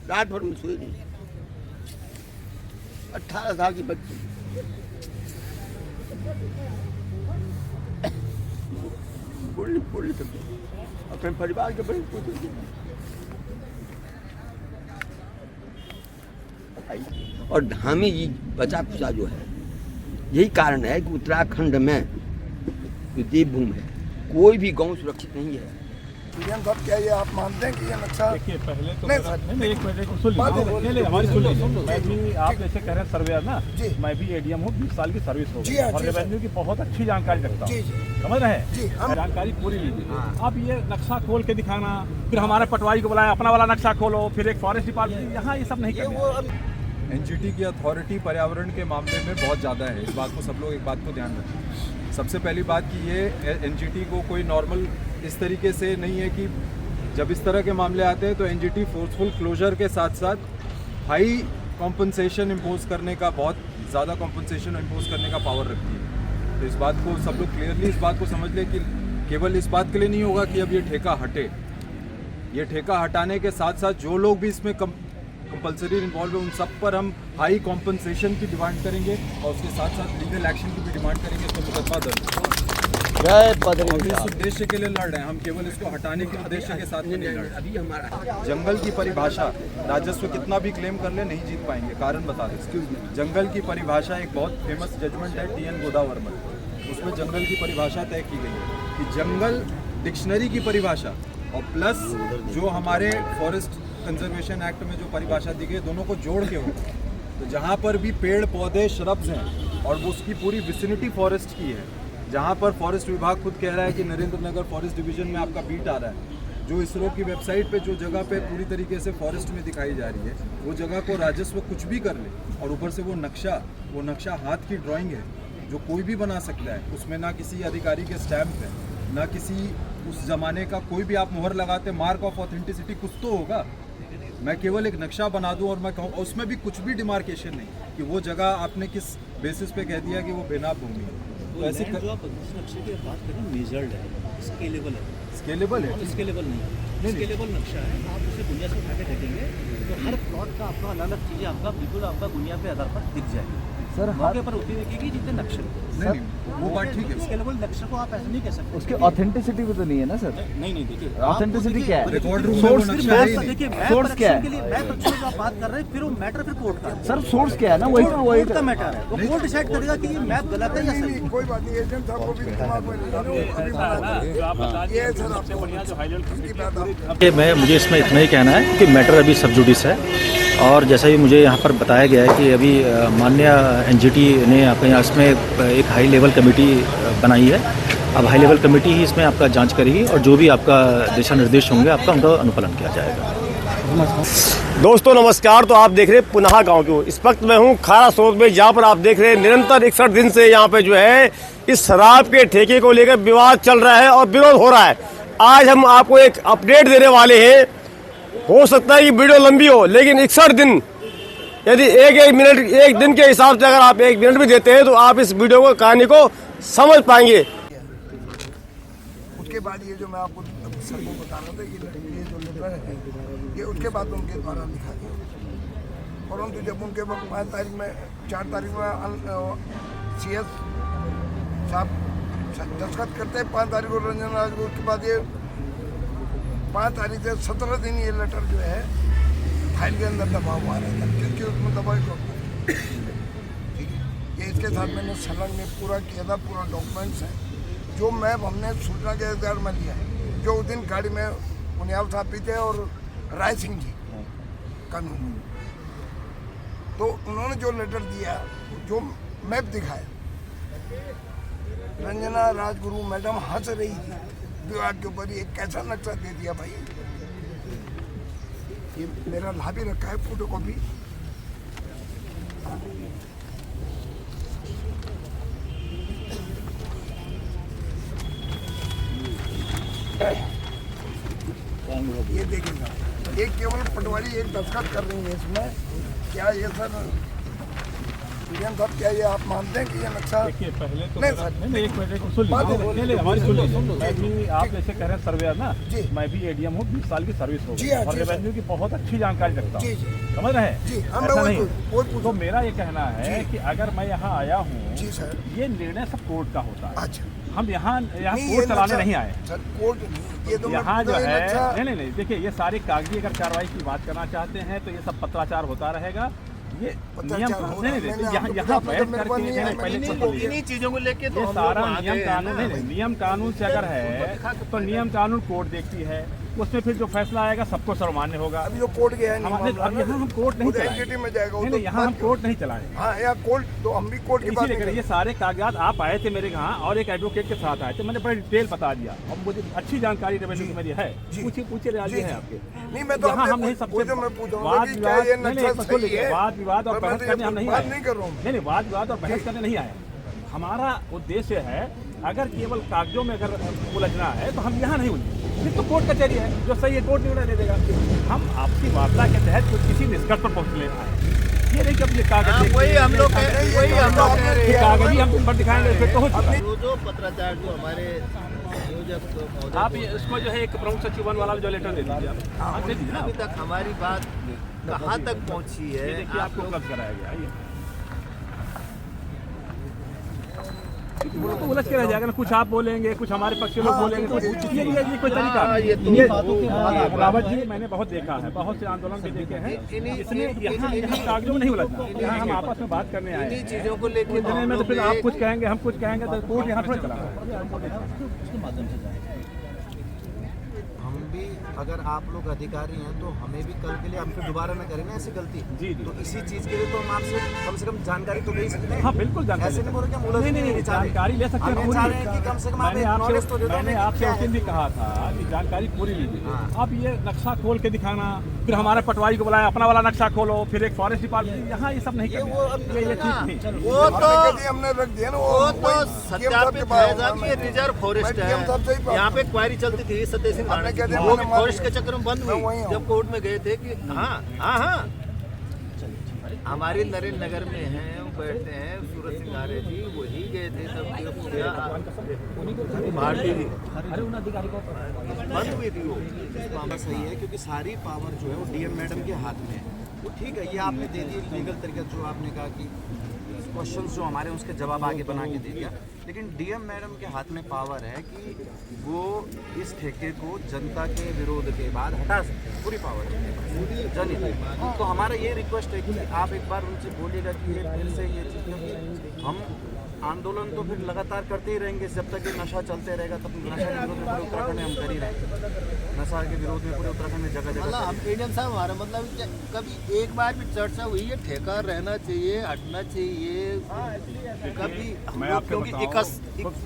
रात भर में सोई नहीं। 18 साल की बच्ची बोलने तक अपने परिवार के बड़े और धामी जी बचा खुचा जो है, यही कारण है कि उत्तराखंड में जो देवभूमि है, कोई भी गांव सुरक्षित नहीं है। साहब क्या ये आप मानते हैं कि ये नक्शा? देखिए पहले तो नहीं, नहीं एक मिनट सुन लीजिए हमारी सुन लीजिए। मैं भी आप जैसे कह रहे हैं सर्वेयर ना, मैं भी एडीएम हूँ, 20 साल की सर्विस हो गई और रेवेन्यू की बहुत अच्छी जानकारी रखता हूँ, समझ रहे हैं? जानकारी पूरी लीजिए। अब ये नक्शा खोल के दिखाना, फिर हमारे पटवारी को बुलाया अपना वाला नक्शा खोलो, फिर एक फॉरेस्ट डिपार्टमेंट, यहाँ ये सब नहीं करना। एनजीटी की अथॉरिटी पर्यावरण के मामले में बहुत ज़्यादा है, इस बात को सब लोग एक बात को ध्यान रखें। सबसे पहली बात कि ये एनजीटी को कोई नॉर्मल इस तरीके से नहीं है कि जब इस तरह के मामले आते हैं तो एनजीटी फोर्सफुल क्लोजर के साथ साथ हाई कॉम्पनसेशन इम्पोज करने का, बहुत ज़्यादा कॉम्पनसेशन इम्पोज करने का पावर रखती है। तो इस बात को सब लोग क्लियरली इस बात को समझ लें कि केवल इस बात के लिए नहीं होगा कि अब ये ठेका हटे, ये ठेका हटाने के साथ साथ जो लोग भी इसमें कंपल्सरी इन्वॉल्व है उन सब पर हम हाई कॉम्पनसेशन की डिमांड करेंगे और उसके साथ साथ लीगल एक्शन की भी डिमांड करेंगे। इसमें मुकदमा दर्ज इस उद्देश्य के लिए लड़ रहे हैं, हम केवल इसको हटाने के उद्देश्य के साथ नहीं लड़ रहे। अभी हमारा जंगल की परिभाषा, राजस्व कितना भी क्लेम कर ले नहीं जीत पाएंगे। कारण बता दें, जंगल की परिभाषा एक बहुत फेमस जजमेंट है TN गोदावर्मन, उसमें जंगल की परिभाषा तय की गई है कि जंगल डिक्शनरी की परिभाषा और प्लस जो हमारे फॉरेस्ट कंजर्वेशन एक्ट में जो परिभाषा दी गई, दोनों को जोड़ के होगा। तो जहाँ पर भी पेड़ पौधे श्रब्स हैं और वो उसकी पूरी विसिनिटी फॉरेस्ट की है, जहाँ पर फॉरेस्ट विभाग खुद कह रहा है कि नरेंद्र नगर फॉरेस्ट डिवीजन में आपका बीट आ रहा है, जो इसरो की वेबसाइट पे जो जगह पे पूरी तरीके से फॉरेस्ट में दिखाई जा रही है, वो जगह को राजस्व कुछ भी कर ले और ऊपर से वो नक्शा हाथ की ड्राइंग है जो कोई भी बना सकता है, उसमें ना किसी अधिकारी के स्टैम्प है, ना किसी उस जमाने का कोई भी आप मुहर लगाते, मार्क ऑफ ऑथेंटिसिटी कुछ तो होगा। मैं केवल एक नक्शा बना दूं और मैं कहूँ उसमें भी कुछ भी डिमार्केशन नहीं कि वो जगह आपने किस बेसिस पे कह दिया कि वो बेनाम भूमि है। तो ऐसे जो आप नक्शे की बात करें मेजर्ड है, स्केलेबल है। स्केलेबल है? स्केलेबल नहीं, स्केलेबल नक्शा है। आप उसे दुनिया से उठा के देखेंगे तो हर प्लॉट का आपका अलग अलग चीज़ें आपका बिल्कुल आपका दुनिया के आधार पर दिख जाएगी सर। मौके पर उतनी दिखेगी जितने नक्शे नहीं, वो बात ठीक है। स्केलेबल नक्शे को आप ऐसे नहीं कह सकते, उसकी ऑथेंटिसिटी भी तो नहीं है ना सर। नहीं देखिए ऑथेंटिसिटी क्या है? रिकॉर्ड रूम में वो नक्शा है ही नहीं। देखिए सोर्स क्या है? मैप एक्शन जो आप बात कर रहे हैं, फिर वो मैटर फिर कोर्ट का सर सोर्स क्या है ना, वही कोर्ट का मैटर है। वो कोर्ट डिसाइड करेगा कि ये मैप गलत है या सही। कोई बात नहीं, एजेंट साहब को भी दिमाग में ये सर आपसे बढ़िया जो हाईलाइट मुझे इसमें इतना ही कहना है कि मैटर अभी सब जुडिस है और जैसा भी मुझे यहाँ पर बताया गया है कि अभी माननीय एनजीटी ने आपके यहाँ इसमें एक हाई लेवल कमेटी बनाई है। अब हाई लेवल कमेटी ही इसमें आपका जांच करेगी और जो भी आपका दिशा निर्देश होंगे आपका उनका अनुपालन किया जाएगा। दोस्तों नमस्कार। तो आप देख रहे हैं पुनः गांव को। इस वक्त मैं हूं खारा स्रोत में, जहां पर आप देख रहे हैं निरंतर 61 दिन से यहाँ पे जो है इस शराब के ठेके को लेकर विवाद चल रहा है और विरोध हो रहा है। आज हम आपको एक अपडेट देने वाले हैं। हो सकता है कि वीडियो लंबी हो, लेकिन 61 दिन यदि एक मिनट एक दिन के हिसाब से अगर आप 1 मिनट भी देते हैं तो आप इस वीडियो को कहानी को समझ पाएंगे। उसके बाद ये जो मैं आपको सर को बता रहा था, ये जो लेटर है ये उसके बाद उनके द्वारा लिखा गया। परंतु जब उनके 4 तारीख में CS साहब दस्तखत करते हैं 5 तारीख को रंजन राज को, उसके बाद ये 5 तारीख से 17 दिन ये लेटर जो है फाइल के अंदर दबा हुआ रहता है, क्योंकि उसमें दबाई ठीक है। ये इसके साथ मैंने संलग्न पूरा किया था, पूरा डॉक्यूमेंट्स है जो मैप हमने सूचना के अधिकार में लिया है, जो उस दिन गाड़ी में पुनियाल साहब भी थे और राय सिंह जी कानून। तो उन्होंने जो लेटर दिया, जो मैप दिखाया, रंजना राजगुरु मैडम हंस रही थी विवाद के ऊपर। ये कैसा नक्शा दे दिया भाई। ये मेरा ला भी रखा है फोटो कॉपी। ये देखिएगा, ये केवल पटवारी एक दस्तखत कर रही है इसमें। क्या ये सर पीएम साहब क्या ये आप मानते हैं कि ये नक्शा देखिए पहले तो नहीं मेरा- सर। नहीं, एक मिनट सुन बात लीजिए। हो- नहीं, हमारी सुन लीजिए। मैं भी आप जैसे कह रहे हैं सर्वेयर ना, जी। मैं भी एडीएम हूँ, 20 साल की सर्विस हो जी गई हाँ, और जी सर। रेवेन्यू की बहुत अच्छी जानकारी रखता जी, हूँ, जी। समझ रहे हैं? जी, हम ऐसा वही नहीं। पूछ- तो मेरा ये कहना है कि अगर मैं यहाँ आया हूँ, जी सर। ये निर्णय सब कोर्ट का होता है। अच्छा हम यहाँ नहीं, कोर्ट ये चलाने नक्शा- नहीं आए। सर कोर्ट नहीं, ये तो मैं यहाँ जो पूछता हूँ, ये है नक्शा- नहीं, देखिए ये सारी कागजी अगर कार्रवाई की बात करना चाहते हैं तो ये सब पत्राचार होता रहेगा। ये पत्राचार नियम हो नहीं, रहा है। मैंने यहाँ आपको यहाँ पूछा, बैठ मेरे पास करके नहीं नहीं, है, पहले मैंने सुन लीजिए। इन्हीं चीजों को लेके तो ये हम सारा लोग वहाँ नियम गए हैं कानून ना। नहीं, नियम कानून से अगर है तो नियम कानून कोर्ट देखती है, उसमें फिर जो फैसला आएगा सबको सर्वमान्य होगा। अभी जो कोर्ट गया है नहीं अब यहाँ हम कोर्ट नहीं चलाएंगे। एनजीटी में जाएगा वो नहीं, तो नहीं, यहाँ हम बात- कोर्ट नहीं चलाएंगे। हाँ यहाँ कोर्ट तो हम भी कोर्ट की बात इसीलिए नहीं करें, ये सारे कागजात आप आए थे मेरे यहाँ और एक एडवोकेट के साथ आए थे, मैंने बड़ी डिटेल बता दिया और मुझे अच्छी जानकारी रेवेन्यू की मेरी है। पूछिए राजी है आपके। नहीं मैं तो यहाँ आपसे हम नहीं पूछ- सबसे पूछो, मैं पूछ रहा हूँ वाद कि क्या विवाद ये नहीं, नक्शा सुन सही लीजिए, है? वाद विवाद और मैं बहस तो करने ये हम नहीं बात आए। नहीं कर रहा हूँ। नहीं, वाद विवाद और बहस करने नहीं आए। हमारा उद्देश्य है अगर केवल कागजों में अगर उलझना है तो हम यहाँ नहीं उलझे, फिर तो कोर्ट कचहरी है, जो सही है कोर्ट निर्णय दे देगा। हम आपकी वार्ता के तहत कुछ किसी निष्कर्ष पर पहुँचने आए, ये नहीं कि अब ये कागज वही हम लोग कह रहे हैं। कागज ही हम तुम पर दिखाएंगे फिर तो हो चुका। जो पत्राचार जो हमारे नियोजक महोदय आप ये इसको जो है एक प्रमुख सचिव वन वाला जो लेटर दे दीजिए आप। आप दे दीजिए ना। अभी तक हमारी बात कहाँ तक पहुँची ये है? देखिए आपको कब कराया गया ये वो तो उलझ के रह जाएगा ना, कुछ आप बोलेंगे, कुछ हमारे पक्ष के लोग बोलेंगे, कुछ ये कोई तरीका नहीं। ये रावत जी मैंने बहुत देखा है, बहुत से आंदोलन भी देखे हैं, इसलिए यहाँ कागजों में नहीं उलझना, यहाँ हम आपस में बात करने आए हैं। चीजों को लेके उलझने में तो फिर आप कुछ कहेंगे हम कुछ कहेंगे तो कोर्ट यहाँ थोड़ा चला। हम भी अगर आप लोग अधिकारी हैं तो हमें भी कल के लिए हम फिर दोबारा न करें ना ऐसी गलती। जी। तो इसी चीज के लिए तो हम आपसे कम से कम जानकारी तो ले ही सकते हैं। हाँ बिल्कुल जानकारी ऐसे नहीं बोल रहे कि हम नहीं, उलझने नहीं, नहीं चाह रहे। जानकारी ले सकते हैं हम ये चाह रहे हैं कि कम से कम आप मैंने एक knowledge तो दे दो मैंने हमें आपसे क्या उस दिन भी कहा था कि जानकारी पूरी लीजिए। हाँ। अब ये नक्शा खोल के दिखाना, फिर हमारे पटवारी को बुलाया अपना वाला नक्शा खोलो, फिर एक फॉरेस्ट डिपार्टमेंट, यहाँ ये सब नहीं करना, ये ठीक नहीं। वो तो हमने कह दिया, हमने रख दिया ना वो तो वही CM साहब के सत्यापित पास है साहब, ये रिजर्व फॉरेस्ट मैं CM साहब से ही है। बात- यहाँ पे क्वारी चलती थी सत्य सिंह आपने कह दिया, वो मैंने भी मान फॉरेस्ट के लिया। चक्कर में बंद मैं वहीं हुई हूँ। जब कोर्ट में गए थे कि हाँ हमारे नरेंद्र नगर में हैं, वो बैठते हैं सूरज सिंह आर्य जी, वही गए थे तब भारतीय जी बंद हुई थी वो। मामला सही है क्योंकि सारी पावर जो है वो डीएम मैडम के हाथ में है। वो ठीक है, ये आपने दे दी लीगल तरीका, जो आपने कहा कि क्वेश्चंस जो हमारे उसके जवाब आगे बना के दे दिया, लेकिन डीएम मैडम के हाथ में पावर है कि वो इस ठेके को जनता के विरोध के बाद हटा सकते हैं, पूरी पावर है जनहित। तो हमारा ये रिक्वेस्ट है कि आप एक बार उनसे बोलिएगा कि ये फिर से ये चीज़, क्योंकि हम आंदोलन तो फिर लगातार करते ही रहेंगे जब तक ये नशा चलते रहेगा, तब नशा के विरोध में पूरे उत्तराखंड में हम कर ही रहेंगे। नशा के विरोध में पूरे उत्तराखंड में जगह जगह हम एडीएम साहब हमारा मतलब कि कभी एक बार भी चर्चा हुई है ठेका रहना चाहिए, हटना चाहिए, कभी हम मैं लोग आपको क्योंकि बताऊं,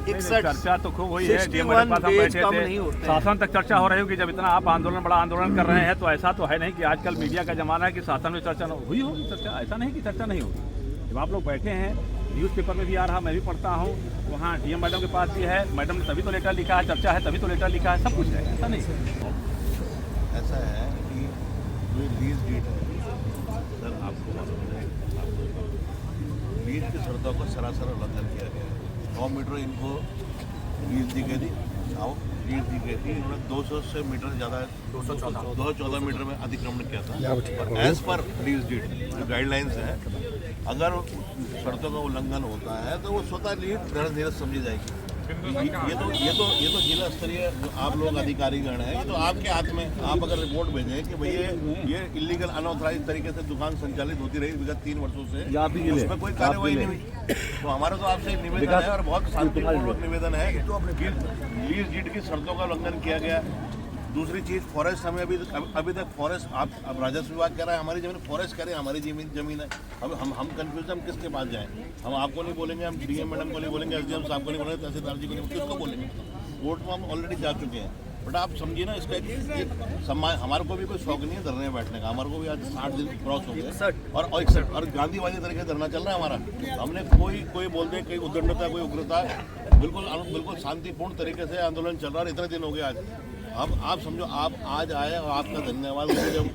61 चर्चा तो खूब हुई है, 61 डीएम के पास हम पेज बैठे कम थे, नहीं होते हैं। शासन तक चर्चा हो रही होगी। जब इतना आप आंदोलन बड़ा आंदोलन कर रहे हैं तो ऐसा तो है नहीं कि आजकल मीडिया का जमाना है कि शासन में चर्चा न हुई होगी। चर्चा ऐसा नहीं कि चर्चा नहीं होगी। जब आप लोग बैठे हैं, न्यूज़पेपर में भी आ रहा, मैं भी पढ़ता हूँ, वहाँ डीएम मैडम के पास भी है, मैडम ने तभी तो लेटर लिखा है, चर्चा है तभी तो लेटर लिखा है, सब कुछ है, ऐसा नहीं। ऐसा है कि जो लीज डीड है सर, आपको मालूम है, लीज की शर्तों का सरासर उल्लंघन किया गया है। 100 मीटर इनको लीज दी गई थी, लीज दी गई थी, इन्होंने 200 से मीटर ज़्यादा 214 मीटर में अतिक्रमण किया था। एज पर लीज डीड जो गाइडलाइंस है, अगर शर्तों का उल्लंघन होता है तो वो स्वतः लीज धीरे समझी जाएगी। ये तो जिला स्तरीय जो आप लोग अधिकारीगण हैं, ये तो आपके हाथ में, आप अगर रिपोर्ट भेजें कि भैया ये इलीगल अनऑथराइज तरीके से दुकान संचालित होती रही विगत 3 वर्षों से, उसमें कोई कार्रवाई नहीं हुई, तो हमारा तो आपसे एक निवेदन है और बहुत शांतिपूर्वक निवेदन है कि लीज डीड की शर्तों का उल्लंघन किया गया। दूसरी चीज़ फॉरेस्ट, हमें अभी तक फॉरेस्ट, आप अब राजस्व विभाग कह रहा है हमारी जमीन, फॉरेस्ट कह रहे हैं हमारी जमीन है। अब हम कंफ्यूज, हम किसके पास जाएं? हम आपको नहीं बोलेंगे, हम डीएम मैडम को नहीं बोलेंगे, एसडीएम साहब को नहीं बोलेंगे, तहसीलदार जी को नहीं, किसको बोलेंगे? कोर्ट में हम ऑलरेडी जा चुके हैं। बट आप समझिए ना, इसका एक सम्मान, हमारे को भी कोई शौक नहीं है धरने में बैठने का, हमारे को भी आज 60 दिन क्रॉस हो गए और 61 और गांधीवादी तरीके से धरना चल रहा है हमारा। हमने कोई बोलते कोई उद्दंडता, कोई उग्रता, बिल्कुल शांतिपूर्ण तरीके से आंदोलन चल रहा है। इतने दिन हो गए आज। अब आप समझो, आप आज आए और आपका धन्यवाद। जब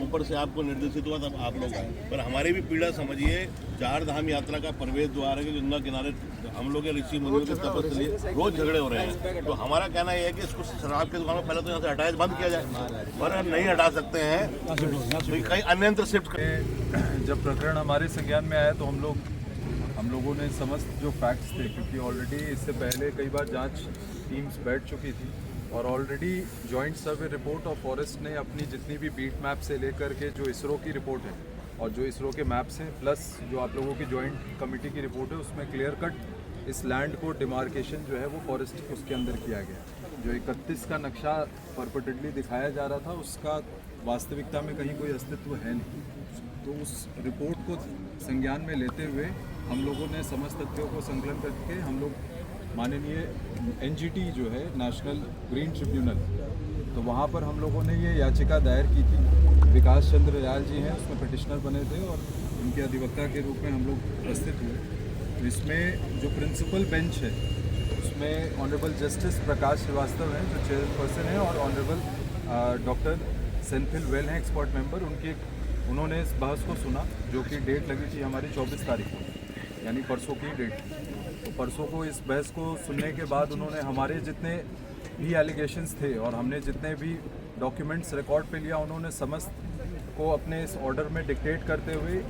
ऊपर से आपको निर्देशित हुआ तब आप लोग आए, पर हमारी भी पीड़ा समझिए। 4 धाम यात्रा का प्रवेश द्वार है कि गंगा किनारे हम लोग के ऋषि मुनियों के तपस्या रोज झगड़े हो रहे हैं। तो हमारा कहना यह है कि इसको शराब की दुकान में पहले तो यहाँ से हटाया, बंद किया जाए, पर हम नहीं हटा सकते हैं तो कहीं अन्यत्र शिफ्ट करें। जब प्रकरण हमारे संज्ञान में आया तो हम लोगों ने समस्त जो फैक्ट्स थे, क्योंकि ऑलरेडी इससे पहले कई बार जांच टीम्स बैठ चुकी थी और already joint survey report of forest ने अपनी जितनी भी बीट मैप से लेकर के जो इसरो की रिपोर्ट है और जो इसरो के मैप्स हैं प्लस जो आप लोगों की जॉइंट कमेटी की रिपोर्ट है, उसमें क्लियर कट इस लैंड को डिमार्केशन जो है वो फॉरेस्ट उसके अंदर किया गया। जो 31 का नक्शा परपेटेडली दिखाया जा रहा था उसका वास्तविकता में कहीं कोई अस्तित्व है नहीं। तो उस रिपोर्ट को संज्ञान में लेते हुए हम लोगों ने समस्त तथ्यों को संकलन करके हम लोग माननीय एनजीटी जो है नेशनल ग्रीन ट्रिब्यूनल, तो वहाँ पर हम लोगों ने ये याचिका दायर की थी। विकास चंद्र दयाल जी हैं उसमें पिटिशनर बने थे और उनके अधिवक्ता के रूप में हम लोग उपस्थित हुए। तो इसमें जो प्रिंसिपल बेंच है उसमें ऑनरेबल जस्टिस प्रकाश श्रीवास्तव हैं जो चेयरपर्सन है और ऑनरेबल डॉक्टर सेंथिल वेल हैं एक्सपर्ट मेंबर। उन्होंने इस बहस को सुना जो कि डेट लगी थी हमारी 24 तारीख को, यानी परसों की डेट। तो परसों को इस बहस को सुनने के बाद उन्होंने हमारे जितने भी एलिगेशंस थे और हमने जितने भी डॉक्यूमेंट्स रिकॉर्ड पे लिया, उन्होंने समस्त को अपने इस ऑर्डर में डिक्टेट करते हुए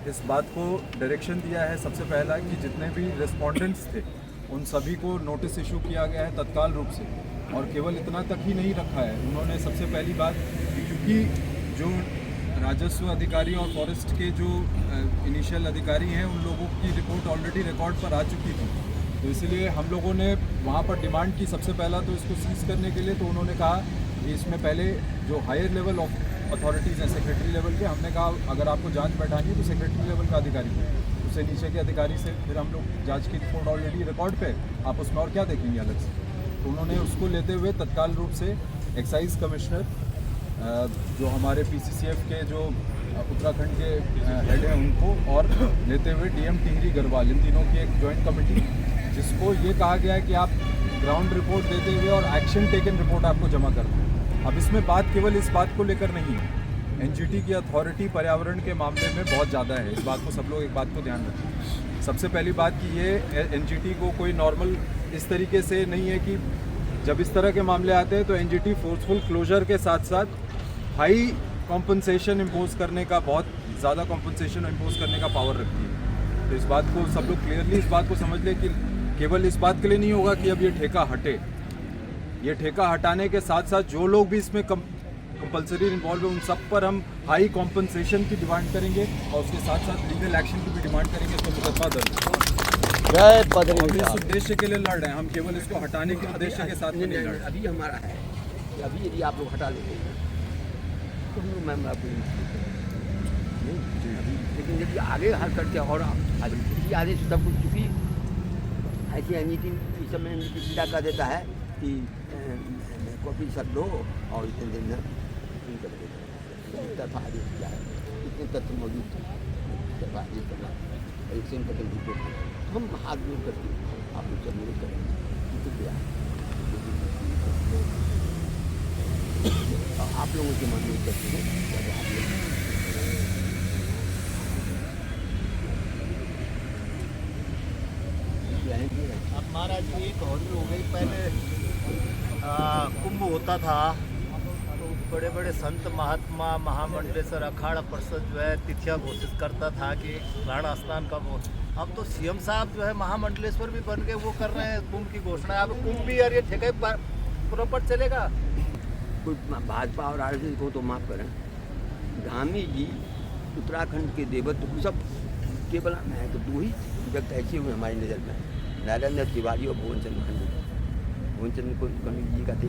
इस बात को डायरेक्शन दिया है सबसे पहला कि जितने भी रिस्पोंडेंट्स थे उन सभी को नोटिस इशू किया गया है तत्काल रूप से। और केवल इतना तक ही नहीं रखा है, उन्होंने सबसे पहली बात क्योंकि जो राजस्व अधिकारी और फॉरेस्ट के जो इनिशियल अधिकारी हैं उन लोगों की रिपोर्ट ऑलरेडी रिकॉर्ड पर आ चुकी थी, तो इसलिए हम लोगों ने वहाँ पर डिमांड की सबसे पहला तो इसको सीज करने के लिए। तो उन्होंने कहा कि इसमें पहले जो हायर लेवल ऑफ अथॉरिटीज़ हैं सेक्रेटरी लेवल के, हमने कहा अगर आपको जांच बैठानी है तो सेक्रेटरी लेवल का अधिकारी है, उससे नीचे के अधिकारी से फिर हम लोग जांच की रिपोर्ट ऑलरेडी रिकॉर्ड पे, आप उसमें और क्या देखेंगे अलग से। तो उन्होंने उसको लेते हुए तत्काल रूप से एक्साइज कमिश्नर जो हमारे पीसीसीएफ के जो उत्तराखंड के हेड हैं उनको और लेते हुए डीएम टिहरी गढ़वाल, इन तीनों की एक जॉइंट कमेटी जिसको ये कहा गया है कि आप ग्राउंड रिपोर्ट देते हुए और एक्शन टेकन रिपोर्ट आपको जमा कर दें। अब इसमें बात केवल इस बात को लेकर नहीं है, एनजीटी की अथॉरिटी पर्यावरण के मामले में बहुत ज़्यादा है। इस बात को सब लोग एक बात को ध्यान रखें। सबसे पहली बात कि ये एनजीटी को कोई नॉर्मल इस तरीके से नहीं है कि जब इस तरह के मामले आते हैं तो एनजीटी फोर्सफुल क्लोजर के साथ साथ हाई कॉम्पनसेशन इम्पोज करने का, बहुत ज़्यादा कॉम्पनसेशन इम्पोज करने का पावर रखती है। तो इस बात को सब लोग क्लियरली इस बात को समझ ले कि केवल इस बात के लिए नहीं होगा कि अब ये ठेका हटे, ये ठेका हटाने के साथ साथ जो लोग भी इसमें कंपल्सरी इन्वॉल्व है उन सब पर हम हाई कॉम्पनसेशन की डिमांड करेंगे और उसके साथ साथ लीगल एक्शन की भी डिमांड करेंगे। इसको मुकदमा दर्ज और इस उद्देश्य के लिए लड़ रहे हैं हम, केवल इसको हटाने के उद्देश्य के साथ नहीं लड़ रहे। अभी हमारा है कि अभी यदि आप लोग हटा लेते हैं तो हम लोग मैम आपको नहीं, लेकिन यदि आगे हल करके और आगे से सब कुछ चुकी ऐसी एनजीटी इस समय पीड़ा कर देता है कि कॉपी सब लो और इतने दिन में तरफा आदेश किया है, इतने तथ्य मौजूद थे, तरफा आदेश करना इलेक्शन का रिपोर्ट हम हाथ जोड़ करके आप लोग सब मेरे करेंगे। आप लोगों के मन में करते हैं अब महाराज जी एक और हो गई, पहले कुंभ होता था तो बड़े बड़े संत महात्मा महामंडलेश्वर अखाड़ा परिषद जो है तिथियां घोषित करता था कि राणा स्नान कब हो। अब तो सीएम साहब जो है महामंडलेश्वर भी बन गए, वो कर रहे हैं कुंभ की घोषणा। अब कुंभ भी यार ये ठेके प्रॉपर चलेगा। कोई भाजपा और आरजेडी को तो माफ़ करें, धामी जी उत्तराखंड के देवत्व सब केवल है तो दो ही व्यक्ति ऐसे हुए हमारी नज़र में, नरेंद्र तिवारी और भुवन चंद्र खंडू। भुवन चंद्र को खंडू जी का थे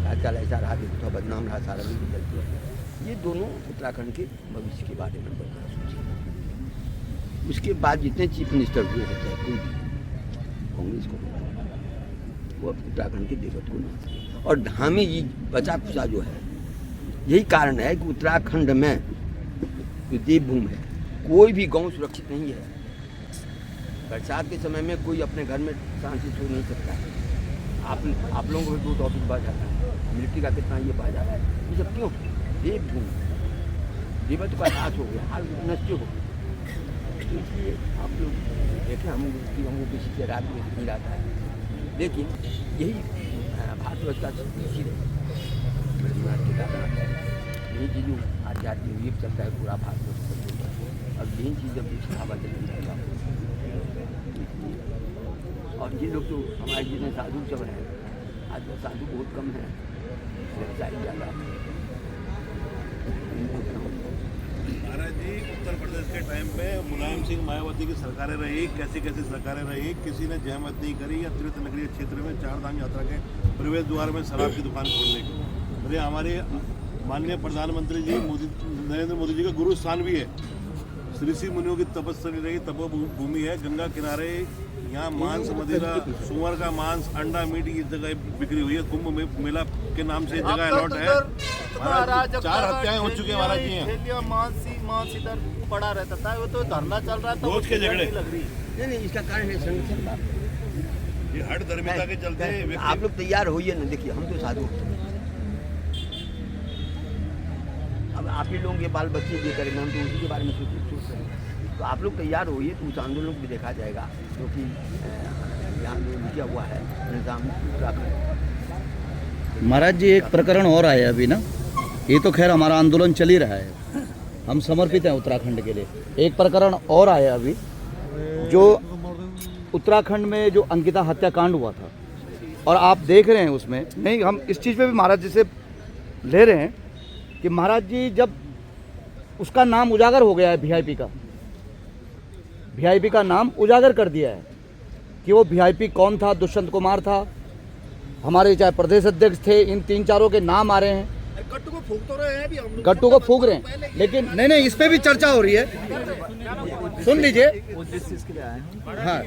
आजकल ऐसा रहा कि थोड़ा बदनाम रहा सारा भी चलती है। ये दोनों उत्तराखंड के भविष्य के बारे में बढ़िया सोचे। उसके बाद जितने चीफ मिनिस्टर हुए थे चाहे कोई भी कांग्रेस को, वो उत्तराखंड के देवत्व को नहीं। और धामी जी बचा खुचा जो है, यही कारण है कि उत्तराखंड में जो देवभूमि है कोई भी गांव सुरक्षित नहीं है। बरसात के समय में कोई अपने घर में शांति सो नहीं सकता है। आप लोगों को भी दो टॉपिक बढ़ जाता है, मिलिट्री का कितना ये बढ़ जाता है, ये सब क्यों? देवभूमि, देवत्व का नाश हो गया, हर नष्ट हो गया। तो इसलिए आप लोग देखें, हमको किसी से रात में नहीं आता है, लेकिन यही भारतवर्ष का इसी यही चीज़ों आध्यात्मिक ये चलता है पूरा भारतवर्ष। अब यही चीज़ जब हवा चलती है, और ये लोग तो हमारे जितने साधु सब हैं, आज तो साधु बहुत कम है, व्यवसाय ज़्यादा। महाराज जी, उत्तर प्रदेश के टाइम पे मुलायम सिंह मायावती की सरकारें रही, कैसी कैसी सरकारें रही, किसी ने जहमत नहीं करी या तीर्थ नगरीय क्षेत्र में चारधाम यात्रा के प्रवेश द्वार में शराब की दुकान खोलने की। अरे हमारे माननीय प्रधानमंत्री जी नरेंद्र मोदी जी का गुरु स्थान भी है, ऋषि मुनियों की तपस्या रही, तपोभूमि है, गंगा किनारे। यहाँ मांस, मदिरा, सुअर का मांस, अंडा, मीट की जगह बिक्री हुई है। कुंभ मेला के नाम से जगह अलॉट है। 4 हत्याएं हो चुकी है महाराज जी। मांस इधर पड़ा रहता था, वो तो धरना चल रहा था, रोज के झगड़े लग रही। नहीं, इसका कारण है संगठन का। ये हट धर्मिता के चलते आप लोग तैयार होइए ना, देखिए हम तो साधु, अब आप ही लोग ये बाल बच्चे ये करेंगे, हम तो उसी के बारे में सोच रहे हैं। तो आप लोग तैयार होइए, तो उस आंदोलन को भी देखा जाएगा, क्योंकि यहाँ जो लिखा हुआ है निजाम उत्तराखंड। महाराज जी, एक प्रकरण और आया अभी ना, ये तो खैर हमारा आंदोलन चल ही रहा है, हम समर्पित हैं उत्तराखंड के लिए। एक प्रकरण और आया अभी, जो उत्तराखंड में जो अंकिता हत्याकांड हुआ था, और आप देख रहे हैं उसमें, नहीं हम इस चीज़ पे भी महाराज जी से ले रहे हैं कि महाराज जी जब उसका नाम उजागर हो गया है, वीआईपी का नाम उजागर कर दिया है कि वो वीआईपी कौन था, दुष्यंत कुमार था, हमारे चाहे प्रदेश अध्यक्ष थे, इन 3-4 के नाम आ रहे हैं। गट्टू को फूंक तो रहे हैं अभी हम लोग, गट्टू को फूंक रहे हैं, लेकिन नहीं इस पे भी चर्चा हो रही है, सुन लीजिए। हाँ,